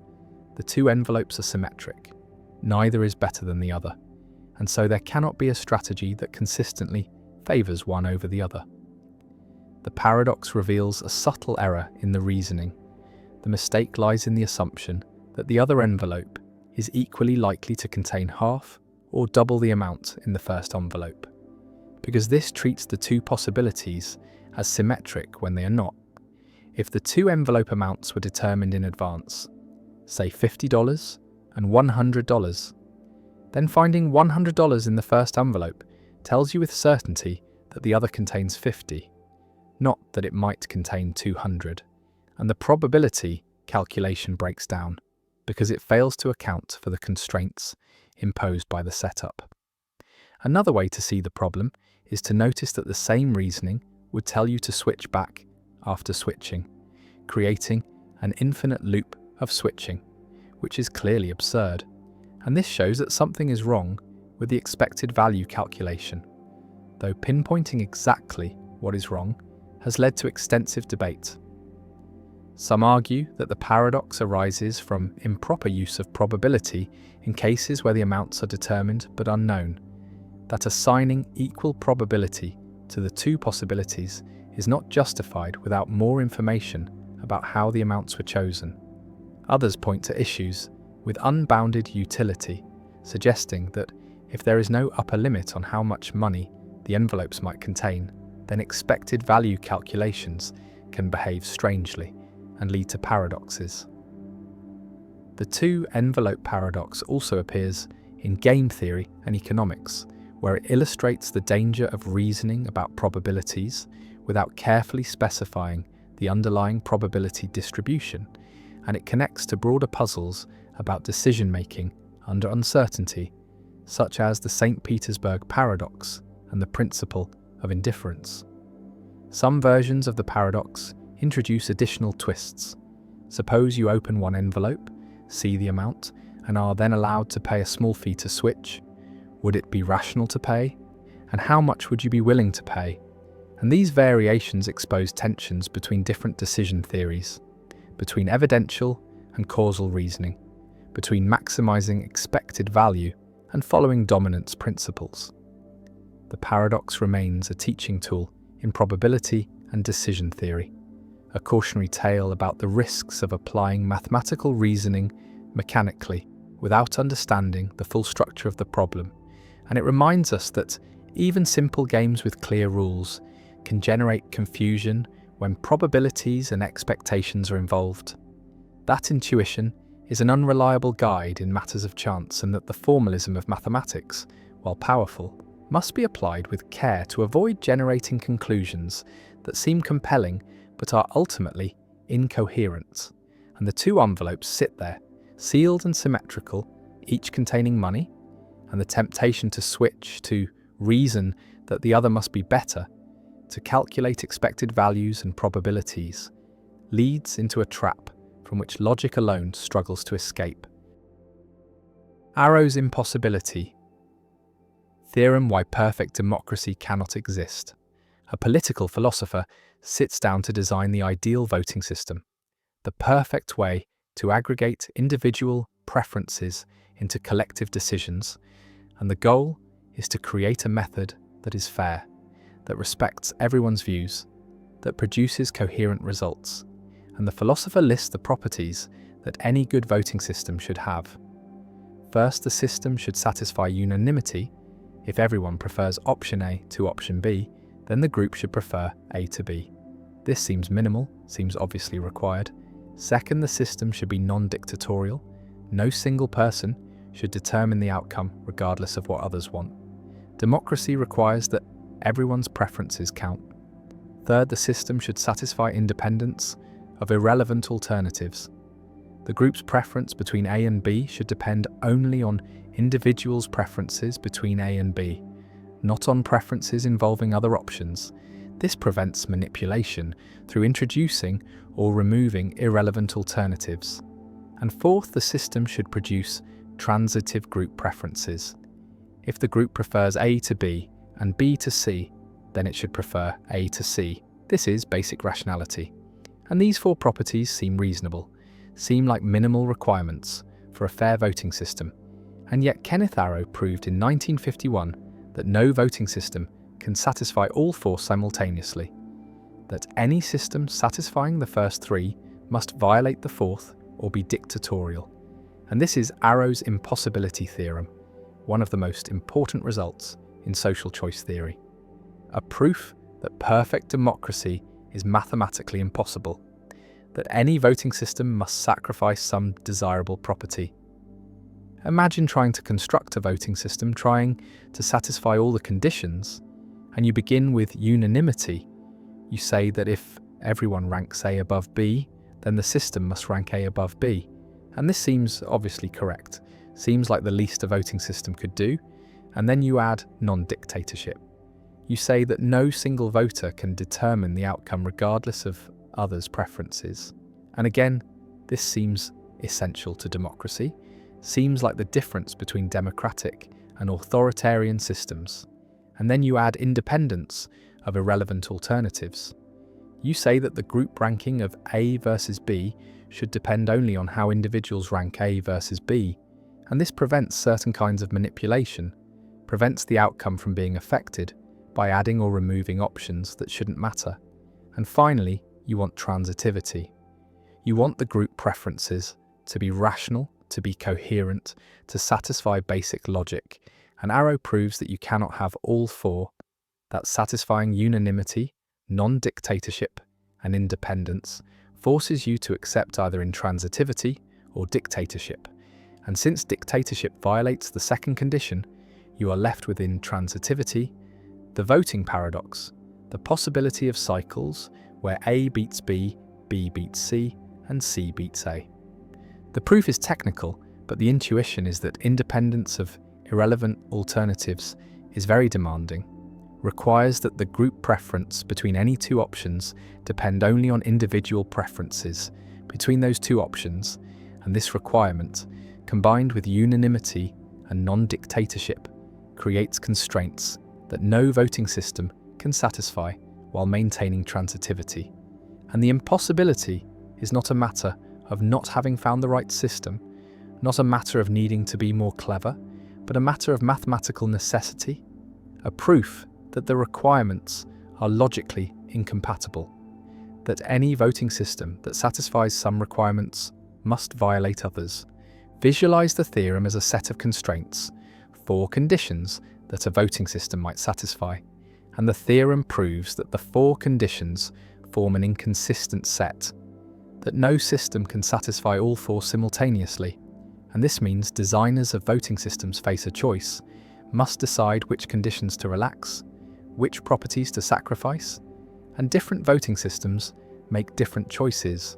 S1: the two envelopes are symmetric. Neither is better than the other, and so there cannot be a strategy that consistently favors one over the other. The paradox reveals a subtle error in the reasoning. The mistake lies in the assumption that the other envelope is equally likely to contain half or double the amount in the first envelope, because this treats the two possibilities as symmetric when they are not. If the two envelope amounts were determined in advance, say $50 and $100, then finding $100 in the first envelope tells you with certainty that the other contains 50, not that it might contain 200, and the probability calculation breaks down because it fails to account for the constraints imposed by the setup. Another way to see the problem is to notice that the same reasoning would tell you to switch back after switching, creating an infinite loop of switching, which is clearly absurd. And this shows that something is wrong with the expected value calculation, though pinpointing exactly what is wrong has led to extensive debate. Some argue that the paradox arises from improper use of probability in cases where the amounts are determined but unknown, that assigning equal probability to the two possibilities is not justified without more information about how the amounts were chosen. Others point to issues with unbounded utility, suggesting that if there is no upper limit on how much money the envelopes might contain, then expected value calculations can behave strangely and lead to paradoxes. The two-envelope paradox also appears in game theory and economics, where it illustrates the danger of reasoning about probabilities without carefully specifying the underlying probability distribution, and it connects to broader puzzles about decision-making under uncertainty, such as the St. Petersburg paradox and the principle of indifference. Some versions of the paradox introduce additional twists. Suppose you open one envelope, see the amount, and are then allowed to pay a small fee to switch. Would it be rational to pay? And how much would you be willing to pay? And these variations expose tensions between different decision theories, between evidential and causal reasoning, between maximizing expected value and following dominance principles. The paradox remains a teaching tool in probability and decision theory, a cautionary tale about the risks of applying mathematical reasoning mechanically without understanding the full structure of the problem. And it reminds us that even simple games with clear rules can generate confusion when probabilities and expectations are involved. That intuition is an unreliable guide in matters of chance, and that the formalism of mathematics, while powerful, must be applied with care to avoid generating conclusions that seem compelling but are ultimately incoherent. And the two envelopes sit there, sealed and symmetrical, each containing money, and the temptation to switch, to reason that the other must be better, to calculate expected values and probabilities, leads into a trap from which logic alone struggles to escape. Arrow's impossibility. Theorem why perfect democracy cannot exist. A political philosopher sits down to design the ideal voting system, the perfect way to aggregate individual preferences into collective decisions, and the goal is to create a method that is fair, that respects everyone's views, that produces coherent results. And the philosopher lists the properties that any good voting system should have. First, the system should satisfy unanimity. If everyone prefers option A to option B, then the group should prefer A to B. This seems minimal, seems obviously required. Second, the system should be non-dictatorial. No single person should determine the outcome regardless of what others want. Democracy requires that everyone's preferences count. Third, the system should satisfy independence of irrelevant alternatives. The group's preference between A and B should depend only on individuals' preferences between A and B, not on preferences involving other options. This prevents manipulation through introducing or removing irrelevant alternatives. And fourth, the system should produce transitive group preferences. If the group prefers A to B and B to C, then it should prefer A to C. This is basic rationality. And these four properties seem reasonable, seem like minimal requirements for a fair voting system. And yet Kenneth Arrow proved in 1951 that no voting system can satisfy all four simultaneously, that any system satisfying the first three must violate the fourth or be dictatorial. And this is Arrow's impossibility theorem, one of the most important results in social choice theory. A proof that perfect democracy is mathematically impossible, that any voting system must sacrifice some desirable property. Imagine trying to construct a voting system, trying to satisfy all the conditions, and you begin with unanimity. You say that if everyone ranks A above B, then the system must rank A above B. And this seems obviously correct, seems like the least a voting system could do, and then you add non-dictatorship. You say that no single voter can determine the outcome regardless of others' preferences. And again, this seems essential to democracy, seems like the difference between democratic and authoritarian systems. And then you add independence of irrelevant alternatives. You say that the group ranking of A versus B should depend only on how individuals rank A versus B, and this prevents certain kinds of manipulation, prevents the outcome from being affected by adding or removing options that shouldn't matter. And finally, you want transitivity. You want the group preferences to be rational, to be coherent, to satisfy basic logic. And Arrow proves that you cannot have all four, that satisfying unanimity, non-dictatorship, and independence forces you to accept either intransitivity or dictatorship. And since dictatorship violates the second condition, you are left with intransitivity, the voting paradox, the possibility of cycles where A beats B, B beats C, and C beats A. The proof is technical, but the intuition is that independence of irrelevant alternatives is very demanding, requires that the group preference between any two options depend only on individual preferences between those two options, and this requirement, combined with unanimity and non-dictatorship, creates constraints that no voting system can satisfy while maintaining transitivity. And the impossibility is not a matter of not having found the right system, not a matter of needing to be more clever, but a matter of mathematical necessity, a proof that the requirements are logically incompatible, that any voting system that satisfies some requirements must violate others. Visualize the theorem as a set of constraints, 4 conditions that a voting system might satisfy, and the theorem proves that the 4 conditions form an inconsistent set, that no system can satisfy all 4 simultaneously, and this means designers of voting systems face a choice, must decide which conditions to relax, which properties to sacrifice, and different voting systems make different choices.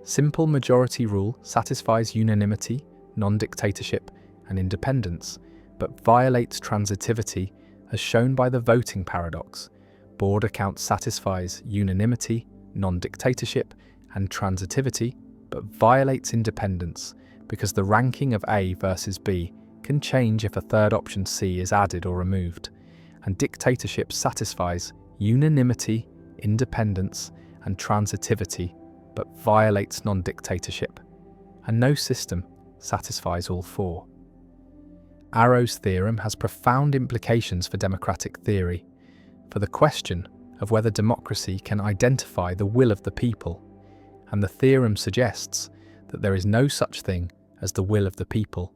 S1: Simple majority rule satisfies unanimity, non-dictatorship, and independence, but violates transitivity as shown by the voting paradox. Border count satisfies unanimity, non-dictatorship, and transitivity, but violates independence because the ranking of A versus B can change if a third option C is added or removed, and dictatorship satisfies unanimity, independence, and transitivity, but violates non-dictatorship, and no system satisfies all 4. Arrow's theorem has profound implications for democratic theory, for the question of whether democracy can identify the will of the people, and the theorem suggests that there is no such thing as the will of the people,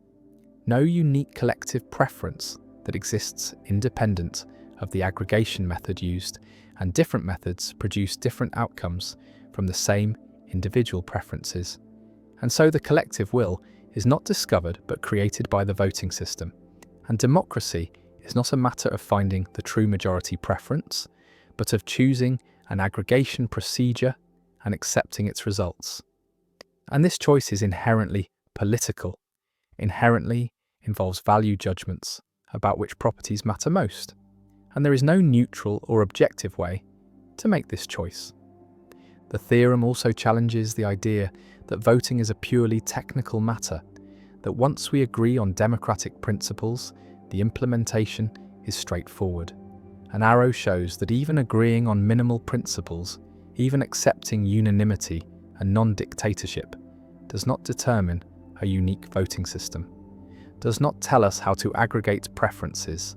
S1: no unique collective preference that exists independent of the aggregation method used, and different methods produce different outcomes from the same individual preferences. And so the collective will is not discovered but created by the voting system. And democracy is not a matter of finding the true majority preference, but of choosing an aggregation procedure and accepting its results. And this choice is inherently political, inherently involves value judgments about which properties matter most, and there is no neutral or objective way to make this choice. The theorem also challenges the idea that voting is a purely technical matter, that once we agree on democratic principles, the implementation is straightforward. And Arrow shows that even agreeing on minimal principles, even accepting unanimity and non-dictatorship, does not determine a unique voting system, does not tell us how to aggregate preferences,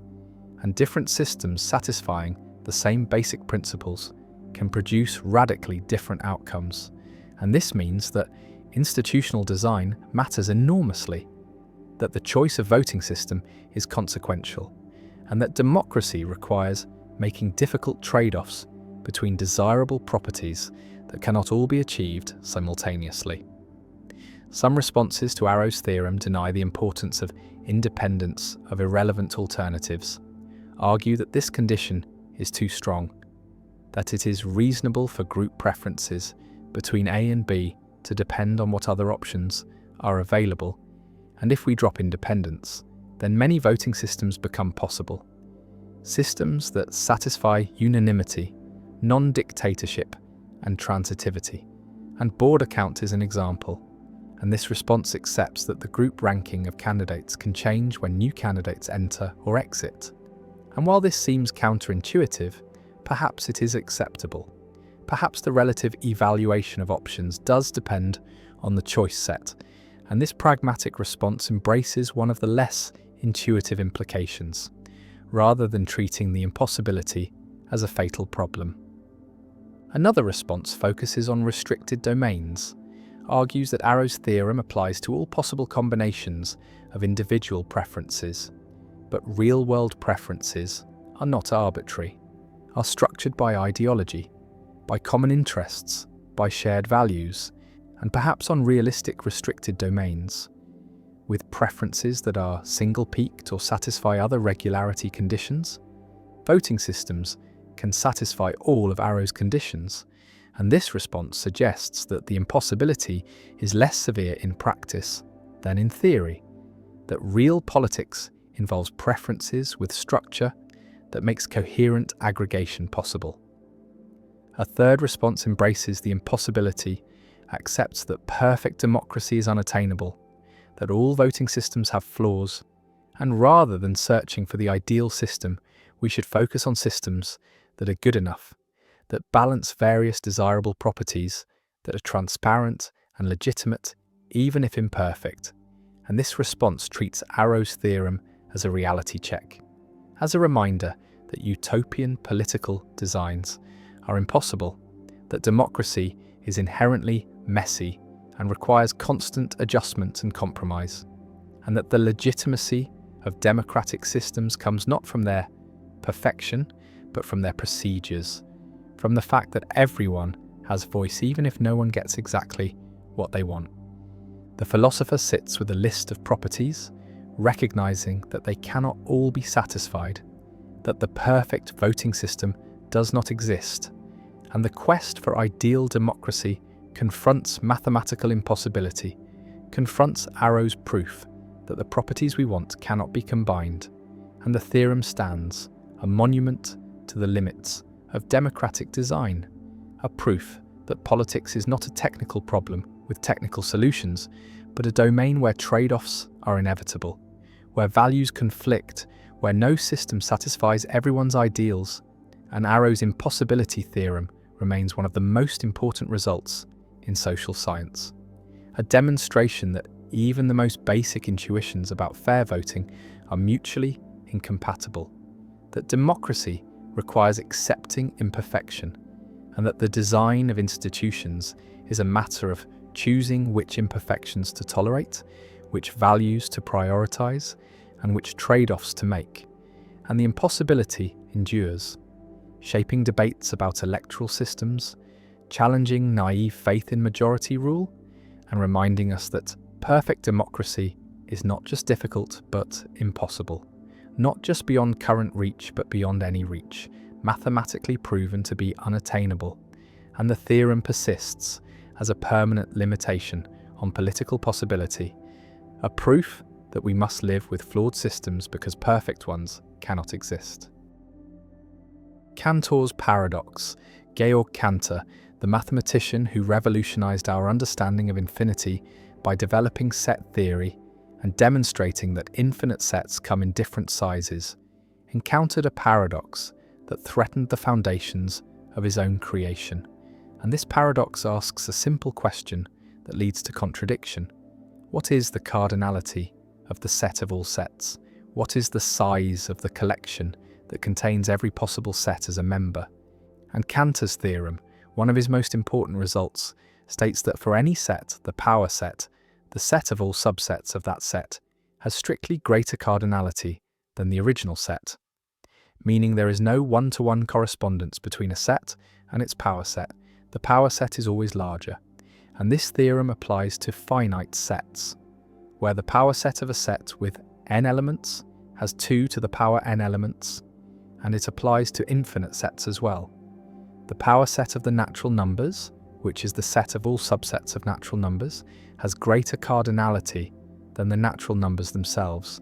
S1: and different systems satisfying the same basic principles can produce radically different outcomes. And this means that institutional design matters enormously, that the choice of voting system is consequential, and that democracy requires making difficult trade-offs between desirable properties that cannot all be achieved simultaneously. Some responses to Arrow's theorem deny the importance of independence of irrelevant alternatives, argue that this condition is too strong, that it is reasonable for group preferences between A and B to depend on what other options are available, and if we drop independence, then many voting systems become possible. Systems that satisfy unanimity, non-dictatorship, and transitivity. And border count is an example, and this response accepts that the group ranking of candidates can change when new candidates enter or exit. And while this seems counterintuitive, perhaps it is acceptable. Perhaps the relative evaluation of options does depend on the choice set, and this pragmatic response embraces one of the less intuitive implications, rather than treating the impossibility as a fatal problem. Another response focuses on restricted domains, argues that Arrow's theorem applies to all possible combinations of individual preferences, but real-world preferences are not arbitrary, are structured by ideology, by common interests, by shared values, and perhaps on realistic restricted domains, with preferences that are single-peaked or satisfy other regularity conditions. Voting systems can satisfy all of Arrow's conditions, and this response suggests that the impossibility is less severe in practice than in theory, that real politics involves preferences with structure that makes coherent aggregation possible. A third response embraces the impossibility, accepts that perfect democracy is unattainable, that all voting systems have flaws, and rather than searching for the ideal system, we should focus on systems that are good enough, that balance various desirable properties, that are transparent and legitimate, even if imperfect. And this response treats Arrow's theorem as a reality check, as a reminder that utopian political designs are impossible, that democracy is inherently messy and requires constant adjustment and compromise, and that the legitimacy of democratic systems comes not from their perfection, but from their procedures, from the fact that everyone has voice even if no one gets exactly what they want. The philosopher sits with a list of properties, recognizing that they cannot all be satisfied, that the perfect voting system does not exist, and the quest for ideal democracy confronts mathematical impossibility, confronts Arrow's proof that the properties we want cannot be combined, and the theorem stands, a monument to the limits of democratic design, a proof that politics is not a technical problem with technical solutions, but a domain where trade-offs are inevitable, where values conflict, where no system satisfies everyone's ideals, and Arrow's impossibility theorem remains one of the most important results in social science. A demonstration that even the most basic intuitions about fair voting are mutually incompatible, that democracy requires accepting imperfection, and that the design of institutions is a matter of choosing which imperfections to tolerate, which values to prioritize, and which trade-offs to make. And the impossibility endures, shaping debates about electoral systems, challenging naive faith in majority rule, and reminding us that perfect democracy is not just difficult, but impossible. Not just beyond current reach, but beyond any reach, mathematically proven to be unattainable. And the theorem persists as a permanent limitation on political possibility, a proof that we must live with flawed systems because perfect ones cannot exist. Cantor's paradox. Georg Cantor, the mathematician who revolutionized our understanding of infinity by developing set theory and demonstrating that infinite sets come in different sizes, encountered a paradox that threatened the foundations of his own creation. And this paradox asks a simple question that leads to contradiction. What is the cardinality of the set of all sets? What is the size of the collection that contains every possible set as a member? And Cantor's theorem, one of his most important results, states that for any set, the power set, the set of all subsets of that set, has strictly greater cardinality than the original set, meaning there is no one-to-one correspondence between a set and its power set. The power set is always larger, and this theorem applies to finite sets, where the power set of a set with n elements has 2 to the power n elements, and it applies to infinite sets as well. The power set of the natural numbers, which is the set of all subsets of natural numbers, has greater cardinality than the natural numbers themselves.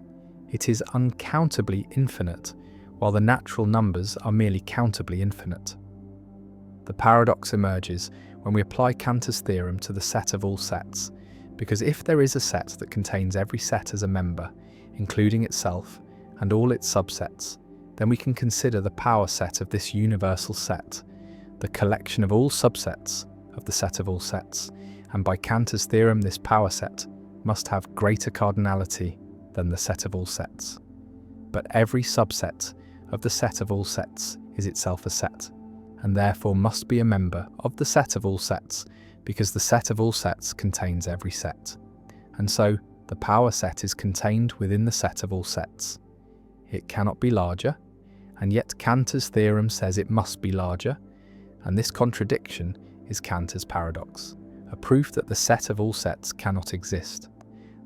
S1: It is uncountably infinite, while the natural numbers are merely countably infinite. The paradox emerges when we apply Cantor's theorem to the set of all sets, because if there is a set that contains every set as a member, including itself and all its subsets, then we can consider the power set of this universal set, the collection of all subsets of the set of all sets, and by Cantor's theorem this power set must have greater cardinality than the set of all sets. But every subset of the set of all sets is itself a set, and therefore must be a member of the set of all sets, because the set of all sets contains every set. And so, the power set is contained within the set of all sets. It cannot be larger, and yet Cantor's theorem says it must be larger, and this contradiction is Cantor's paradox, a proof that the set of all sets cannot exist,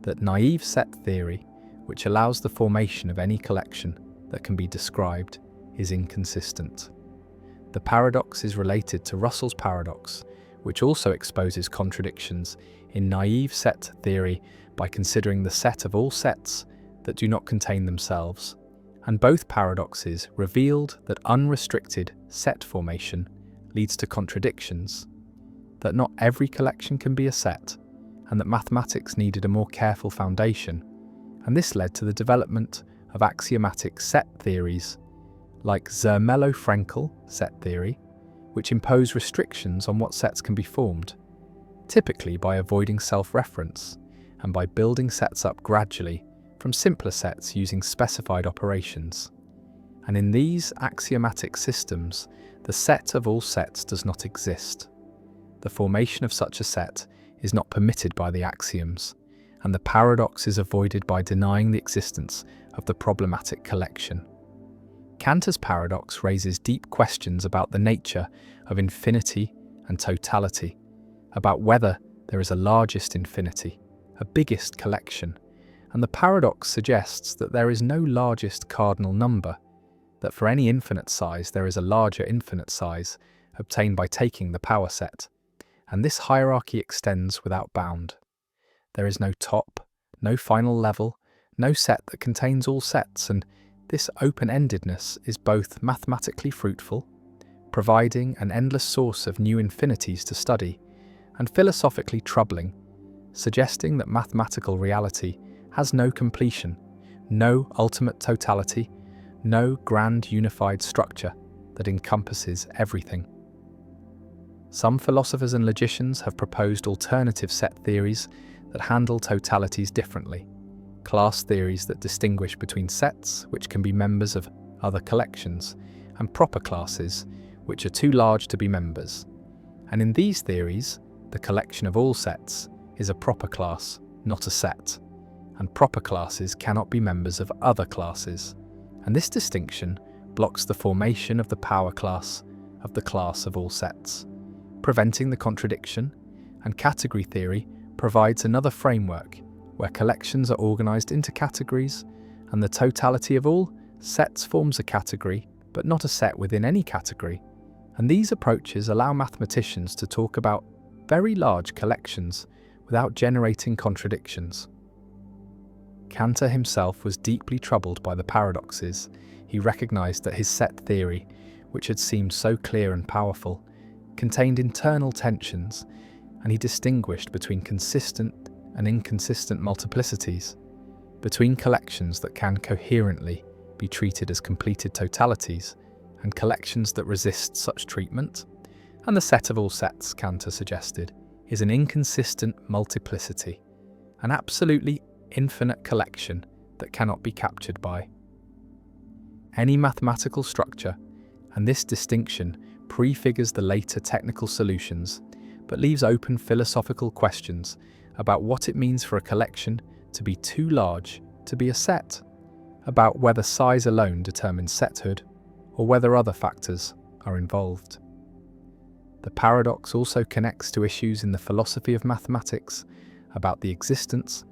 S1: that naive set theory, which allows the formation of any collection that can be described, is inconsistent. The paradox is related to Russell's paradox, which also exposes contradictions in naive set theory by considering the set of all sets that do not contain themselves. And both paradoxes revealed that unrestricted set formation leads to contradictions, that not every collection can be a set, and that mathematics needed a more careful foundation. And this led to the development of axiomatic set theories, like Zermelo-Fraenkel set theory, which impose restrictions on what sets can be formed, typically by avoiding self-reference and by building sets up gradually from simpler sets using specified operations. And in these axiomatic systems, The set of all sets does not exist. The formation of such a set is not permitted by the axioms, and the paradox is avoided by denying the existence of the problematic collection. Cantor's paradox raises deep questions about the nature of infinity and totality, about whether there is a largest infinity, a biggest collection, and the paradox suggests that there is no largest cardinal number, that for any infinite size there is a larger infinite size obtained by taking the power set, and this hierarchy extends without bound. There is no top, no final level, no set that contains all sets, and this open-endedness is both mathematically fruitful, providing an endless source of new infinities to study, and philosophically troubling, suggesting that mathematical reality has no completion, no ultimate totality, no grand unified structure that encompasses everything. Some philosophers and logicians have proposed alternative set theories that handle totalities differently, class theories that distinguish between sets, which can be members of other collections, and proper classes, which are too large to be members. And in these theories, the collection of all sets is a proper class, not a set, and proper classes cannot be members of other classes. And this distinction blocks the formation of the power class of the class of all sets, preventing the contradiction, and category theory provides another framework where collections are organized into categories, and the totality of all sets forms a category, but not a set within any category. And these approaches allow mathematicians to talk about very large collections without generating contradictions. Cantor himself was deeply troubled by the paradoxes. He recognized that his set theory, which had seemed so clear and powerful, contained internal tensions, and he distinguished between consistent and inconsistent multiplicities, between collections that can coherently be treated as completed totalities and collections that resist such treatment. And the set of all sets, Cantor suggested, is an inconsistent multiplicity, an absolutely infinite collection that cannot be captured by any mathematical structure, and this distinction prefigures the later technical solutions, but leaves open philosophical questions about what it means for a collection to be too large to be a set, about whether size alone determines sethood, or whether other factors are involved. The paradox also connects to issues in the philosophy of mathematics about the existence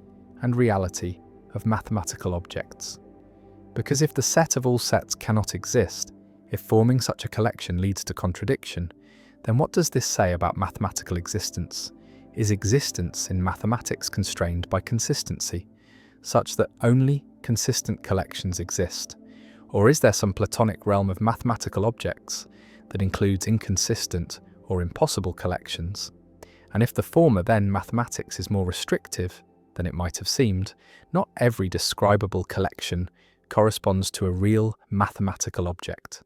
S1: and reality of mathematical objects. Because if the set of all sets cannot exist, if forming such a collection leads to contradiction, then what does this say about mathematical existence? Is existence in mathematics constrained by consistency, such that only consistent collections exist? Or is there some Platonic realm of mathematical objects that includes inconsistent or impossible collections? And if the former, then mathematics is more restrictive than it might have seemed. Not every describable collection corresponds to a real mathematical object.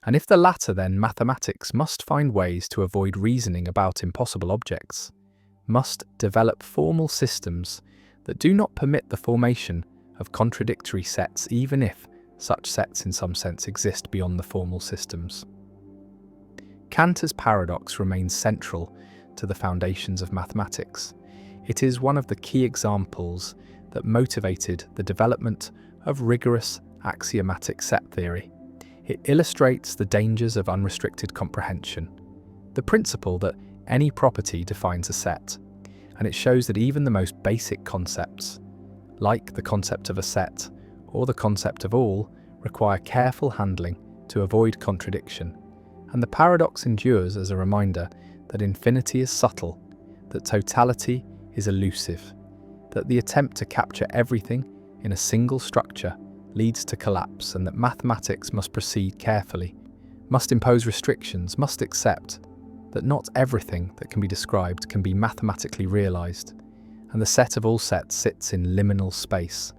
S1: And if the latter, then mathematics must find ways to avoid reasoning about impossible objects, must develop formal systems that do not permit the formation of contradictory sets, even if such sets in some sense exist beyond the formal systems. Cantor's paradox remains central to the foundations of mathematics. It is one of the key examples that motivated the development of rigorous axiomatic set theory. It illustrates the dangers of unrestricted comprehension, the principle that any property defines a set, and it shows that even the most basic concepts, like the concept of a set or the concept of all, require careful handling to avoid contradiction. And the paradox endures as a reminder that infinity is subtle, that totality is elusive, that the attempt to capture everything in a single structure leads to collapse, and that mathematics must proceed carefully, must impose restrictions, must accept that not everything that can be described can be mathematically realized, and the set of all sets sits in liminal space,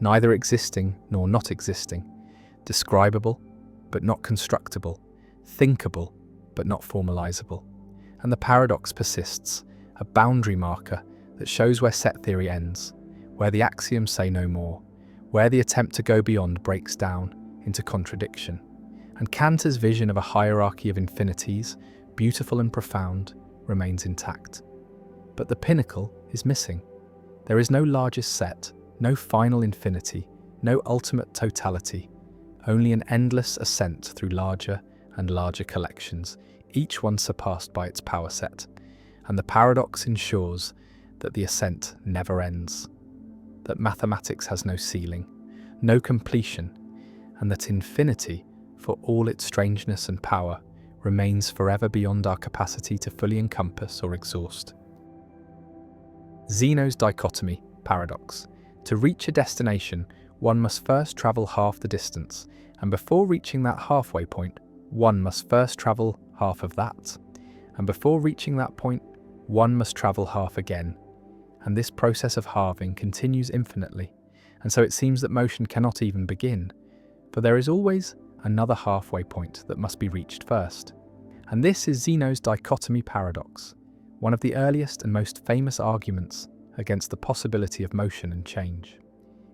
S1: neither existing nor not existing, describable but not constructible, thinkable but not formalizable. And the paradox persists, a boundary marker that shows where set theory ends, where the axioms say no more, where the attempt to go beyond breaks down into contradiction. And Cantor's vision of a hierarchy of infinities, beautiful and profound, remains intact. But the pinnacle is missing. There is no largest set, no final infinity, no ultimate totality, only an endless ascent through larger and larger collections, each one surpassed by its power set. And the paradox ensures that the ascent never ends, that mathematics has no ceiling, no completion, and that infinity, for all its strangeness and power, remains forever beyond our capacity to fully encompass or exhaust. Zeno's dichotomy paradox. To reach a destination, one must first travel half the distance, and before reaching that halfway point, one must first travel half of that. And before reaching that point, one must travel half again. And this process of halving continues infinitely, and so it seems that motion cannot even begin, for there is always another halfway point that must be reached first. And this is Zeno's dichotomy paradox, one of the earliest and most famous arguments against the possibility of motion and change.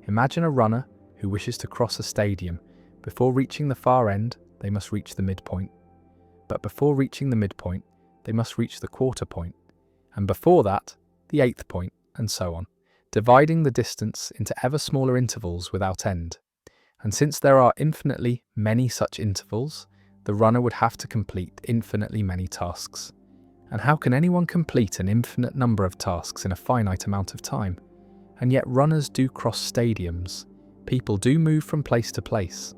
S1: Imagine a runner who wishes to cross a stadium. Before reaching the far end, they must reach the midpoint. But before reaching the midpoint, they must reach the quarter point. And before that, the eighth point, and so on, dividing the distance into ever smaller intervals without end. And since there are infinitely many such intervals, the runner would have to complete infinitely many tasks. And how can anyone complete an infinite number of tasks in a finite amount of time? And yet runners do cross stadiums. People do move from place to place.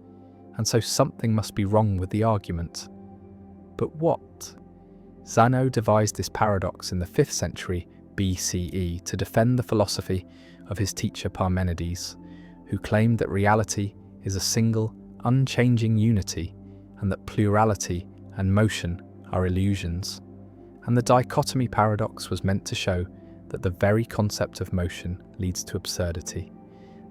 S1: And so something must be wrong with the argument. But what? Zeno devised this paradox in the 5th century BCE to defend the philosophy of his teacher Parmenides, who claimed that reality is a single, unchanging unity, and that plurality and motion are illusions. And the dichotomy paradox was meant to show that the very concept of motion leads to absurdity,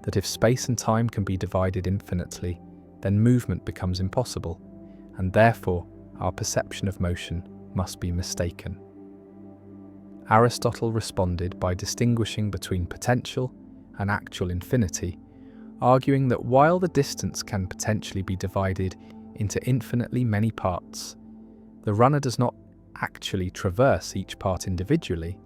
S1: that if space and time can be divided infinitely, then movement becomes impossible, and therefore our perception of motion must be mistaken. Aristotle responded by distinguishing between potential and actual infinity, arguing that while the distance can potentially be divided into infinitely many parts, the runner does not actually traverse each part individually.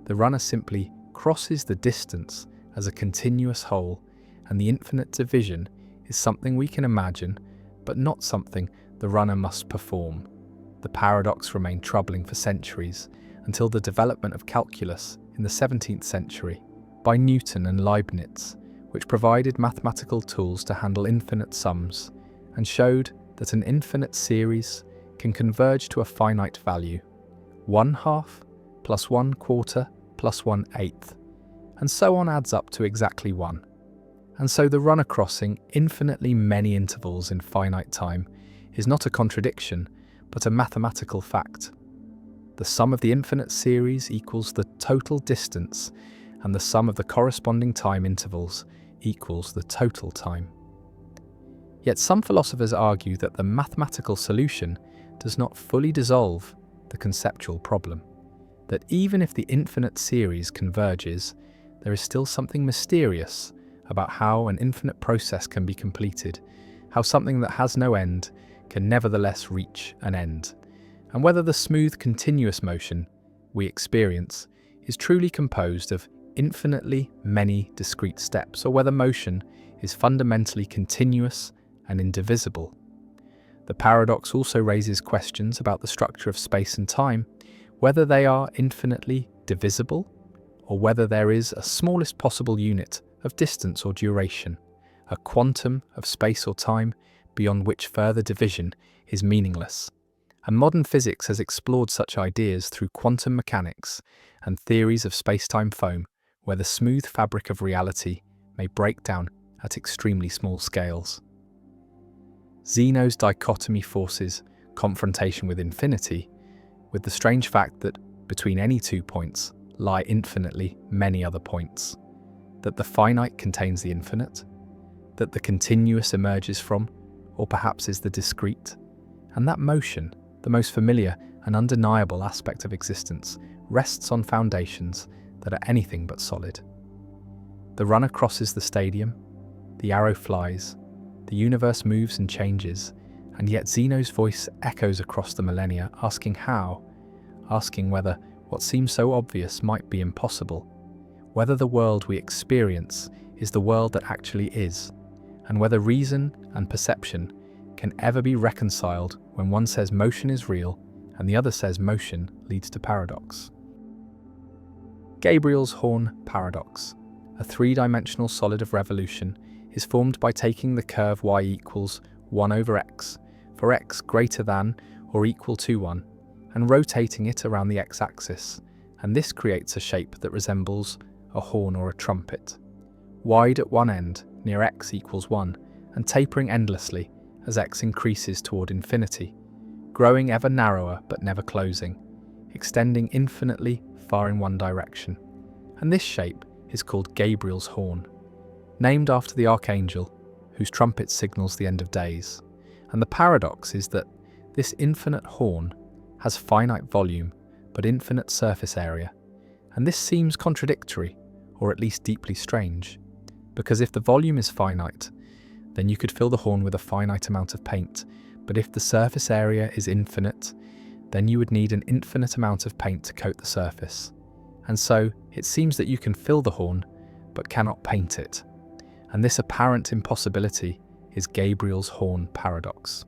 S1: The runner simply crosses the distance as a continuous whole, and the infinite division is something we can imagine, but not something the runner must perform. The paradox remained troubling for centuries, until the development of calculus in the 17th century by Newton and Leibniz, which provided mathematical tools to handle infinite sums and showed that an infinite series can converge to a finite value, 1/2 plus 1/4 plus 1/8, and so on adds up to exactly 1. And so the runner crossing infinitely many intervals in finite time is not a contradiction, but a mathematical fact. The sum of the infinite series equals the total distance, and the sum of the corresponding time intervals equals the total time. Yet some philosophers argue that the mathematical solution does not fully dissolve the conceptual problem, that even if the infinite series converges, there is still something mysterious about how an infinite process can be completed, how something that has no end can nevertheless reach an end, and whether the smooth continuous motion we experience is truly composed of infinitely many discrete steps, or whether motion is fundamentally continuous and indivisible. The paradox also raises questions about the structure of space and time, whether they are infinitely divisible, or whether there is a smallest possible unit of distance or duration, a quantum of space or time beyond which further division is meaningless. And modern physics has explored such ideas through quantum mechanics and theories of space-time foam, where the smooth fabric of reality may break down at extremely small scales. Zeno's dichotomy forces confrontation with infinity, with the strange fact that between any 2 points lie infinitely many other points, that the finite contains the infinite, that the continuous emerges from, or perhaps is the discrete, and that motion, the most familiar and undeniable aspect of existence, rests on foundations that are anything but solid. The runner crosses the stadium, the arrow flies, the universe moves and changes, And yet Zeno's voice echoes across the millennia, asking how, asking whether what seems so obvious might be impossible, whether the world we experience is the world that actually is, and whether reason and perception can ever be reconciled when one says motion is real and the other says motion leads to paradox. Gabriel's horn paradox, a three-dimensional solid of revolution, is formed by taking the curve y equals 1 over x, for x greater than or equal to 1, and rotating it around the x-axis, and this creates a shape that resembles a horn or a trumpet. Wide at one end, near x equals 1, and tapering endlessly as x increases toward infinity, growing ever narrower but never closing, extending infinitely far in one direction. And this shape is called Gabriel's horn, named after the archangel whose trumpet signals the end of days. And the paradox is that this infinite horn has finite volume but infinite surface area. And this seems contradictory, or at least deeply strange, because if the volume is finite, then you could fill the horn with a finite amount of paint, but if the surface area is infinite, then you would need an infinite amount of paint to coat the surface. And so, it seems that you can fill the horn, but cannot paint it. And this apparent impossibility is Gabriel's horn paradox.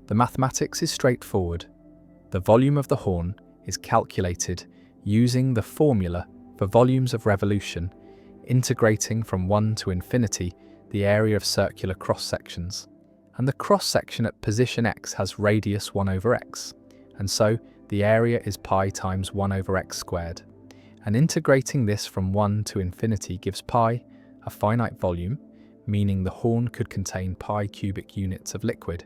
S1: The mathematics is straightforward. The volume of the horn is calculated using the formula for volumes of revolution, integrating from 1 to infinity the area of circular cross-sections. And the cross-section at position x has radius 1 over x, and so the area is pi times 1 over x squared. And integrating this from 1 to infinity gives pi a finite volume, meaning the horn could contain pi cubic units of liquid.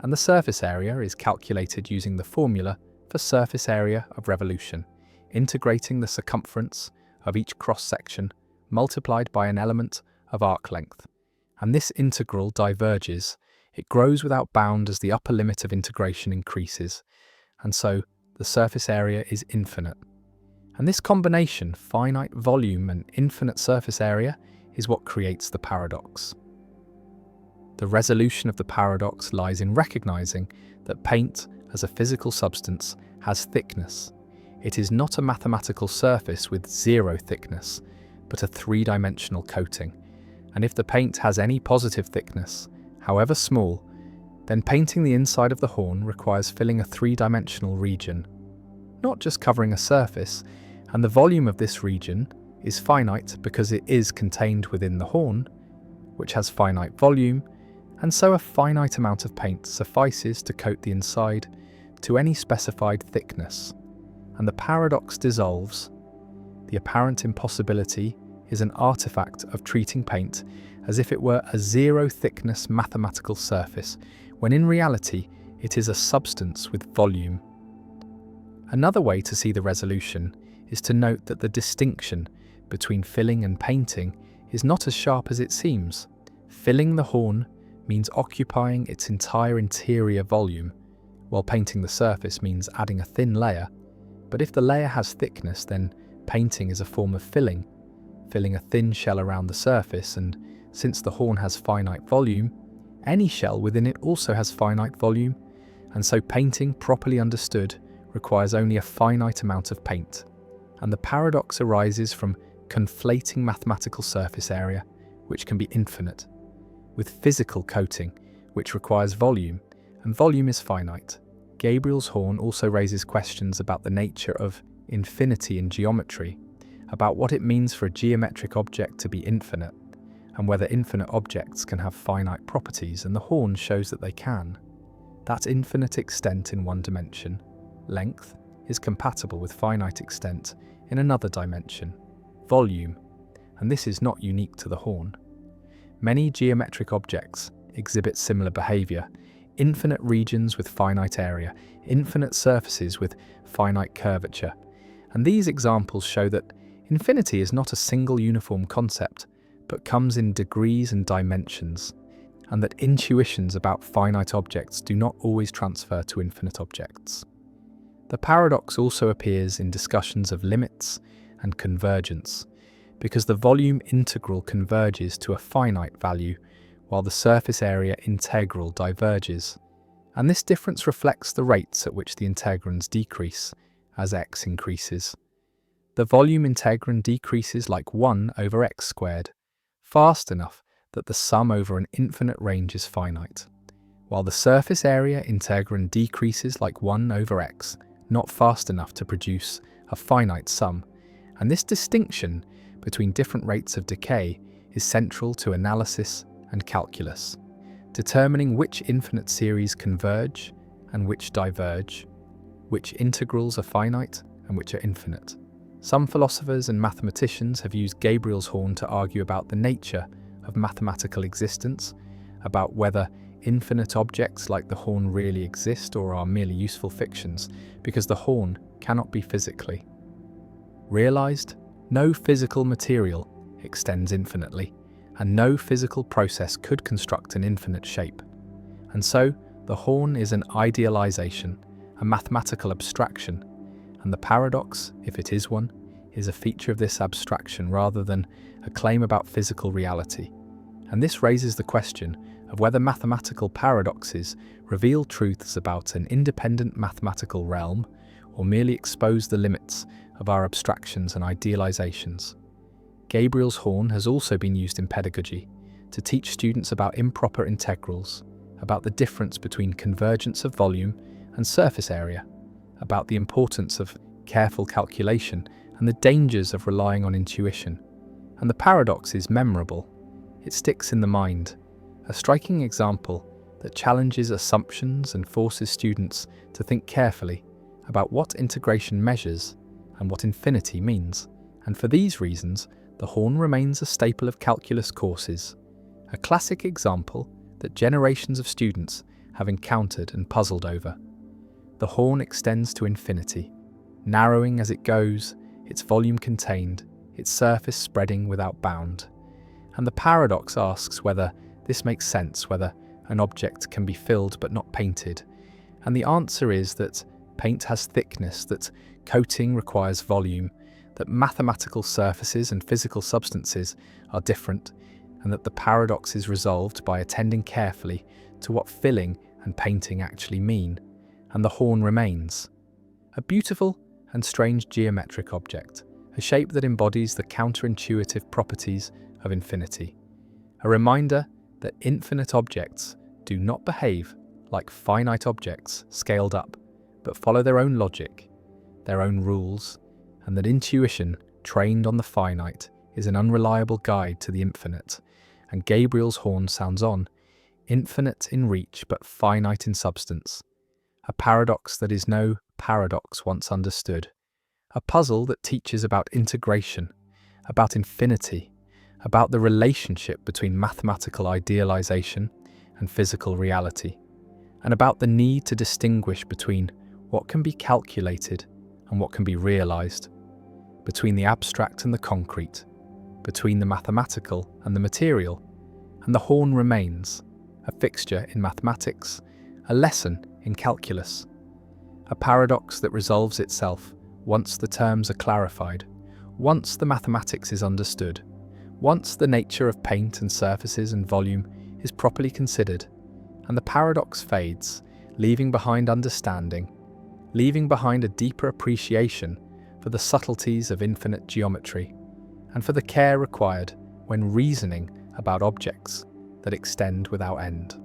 S1: And the surface area is calculated using the formula for surface area of revolution, integrating the circumference of each cross-section multiplied by an element of arc length. And this integral diverges. It grows without bound as the upper limit of integration increases, and so the surface area is infinite. And this combination, finite volume and infinite surface area, is what creates the paradox. The resolution of the paradox lies in recognizing that paint, as a physical substance, has thickness. It is not a mathematical surface with zero thickness, but a three-dimensional coating. And if the paint has any positive thickness, however small, then painting the inside of the horn requires filling a three-dimensional region, not just covering a surface, and the volume of this region is finite because it is contained within the horn, which has finite volume, and so a finite amount of paint suffices to coat the inside to any specified thickness, and the paradox dissolves. The apparent impossibility is an artifact of treating paint as if it were a zero-thickness mathematical surface, when in reality it is a substance with volume. Another way to see the resolution is to note that the distinction between filling and painting is not as sharp as it seems. Filling the horn means occupying its entire interior volume, while painting the surface means adding a thin layer. But if the layer has thickness, then painting is a form of filling a thin shell around the surface, and since the horn has finite volume, any shell within it also has finite volume, and so painting, properly understood, requires only a finite amount of paint. And the paradox arises from conflating mathematical surface area, which can be infinite, with physical coating, which requires volume, and volume is finite. Gabriel's horn also raises questions about the nature of infinity in geometry, about what it means for a geometric object to be infinite, and whether infinite objects can have finite properties, and the horn shows that they can. That infinite extent in one dimension, length, is compatible with finite extent in another dimension, volume, and this is not unique to the horn. Many geometric objects exhibit similar behavior: infinite regions with finite area, infinite surfaces with finite curvature. And these examples show that infinity is not a single uniform concept, but comes in degrees and dimensions, and that intuitions about finite objects do not always transfer to infinite objects. The paradox also appears in discussions of limits and convergence, because the volume integral converges to a finite value, while the surface area integral diverges. and this difference reflects the rates at which the integrons decrease as x increases. The volume integron decreases like 1 over x squared, fast enough that the sum over an infinite range is finite, while the surface area integron decreases like 1 over x, not fast enough to produce a finite sum, and this distinction between different rates of decay is central to analysis and calculus, determining which infinite series converge and which diverge, which integrals are finite and which are infinite. Some philosophers and mathematicians have used Gabriel's horn to argue about the nature of mathematical existence, about whether infinite objects like the horn really exist or are merely useful fictions, because the horn cannot be physically realized. No physical material extends infinitely, and no physical process could construct an infinite shape. And so, the horn is an idealization, a mathematical abstraction, and the paradox, if it is one, is a feature of this abstraction rather than a claim about physical reality. And this raises the question of whether mathematical paradoxes reveal truths about an independent mathematical realm or merely expose the limits of our abstractions and idealizations. Gabriel's horn has also been used in pedagogy to teach students about improper integrals, about the difference between convergence of volume and surface area, about the importance of careful calculation and the dangers of relying on intuition. And the paradox is memorable. It sticks in the mind, a striking example that challenges assumptions and forces students to think carefully about what integration measures and what infinity means. And for these reasons, the horn remains a staple of calculus courses, a classic example that generations of students have encountered and puzzled over. The horn extends to infinity, narrowing as it goes, its volume contained, its surface spreading without bound. And the paradox asks whether this makes sense, whether an object can be filled but not painted. And the answer is that paint has thickness, that coating requires volume, that mathematical surfaces and physical substances are different, and that the paradox is resolved by attending carefully to what filling and painting actually mean. And the horn remains a beautiful and strange geometric object, a shape that embodies the counterintuitive properties of infinity, a reminder that infinite objects do not behave like finite objects scaled up, but follow their own logic, their own rules, and that intuition trained on the finite is an unreliable guide to the infinite. And Gabriel's horn sounds on, infinite in reach but finite in substance, a paradox that is no paradox once understood, a puzzle that teaches about integration, about infinity, about the relationship between mathematical idealization and physical reality, and about the need to distinguish between what can be calculated and what can be realized, between the abstract and the concrete, between the mathematical and the material. And the horn remains a fixture in mathematics, a lesson in calculus, a paradox that resolves itself once the terms are clarified, once the mathematics is understood, once the nature of paint and surfaces and volume is properly considered, and the paradox fades, leaving behind understanding, leaving behind a deeper appreciation for the subtleties of infinite geometry, and for the care required when reasoning about objects that extend without end.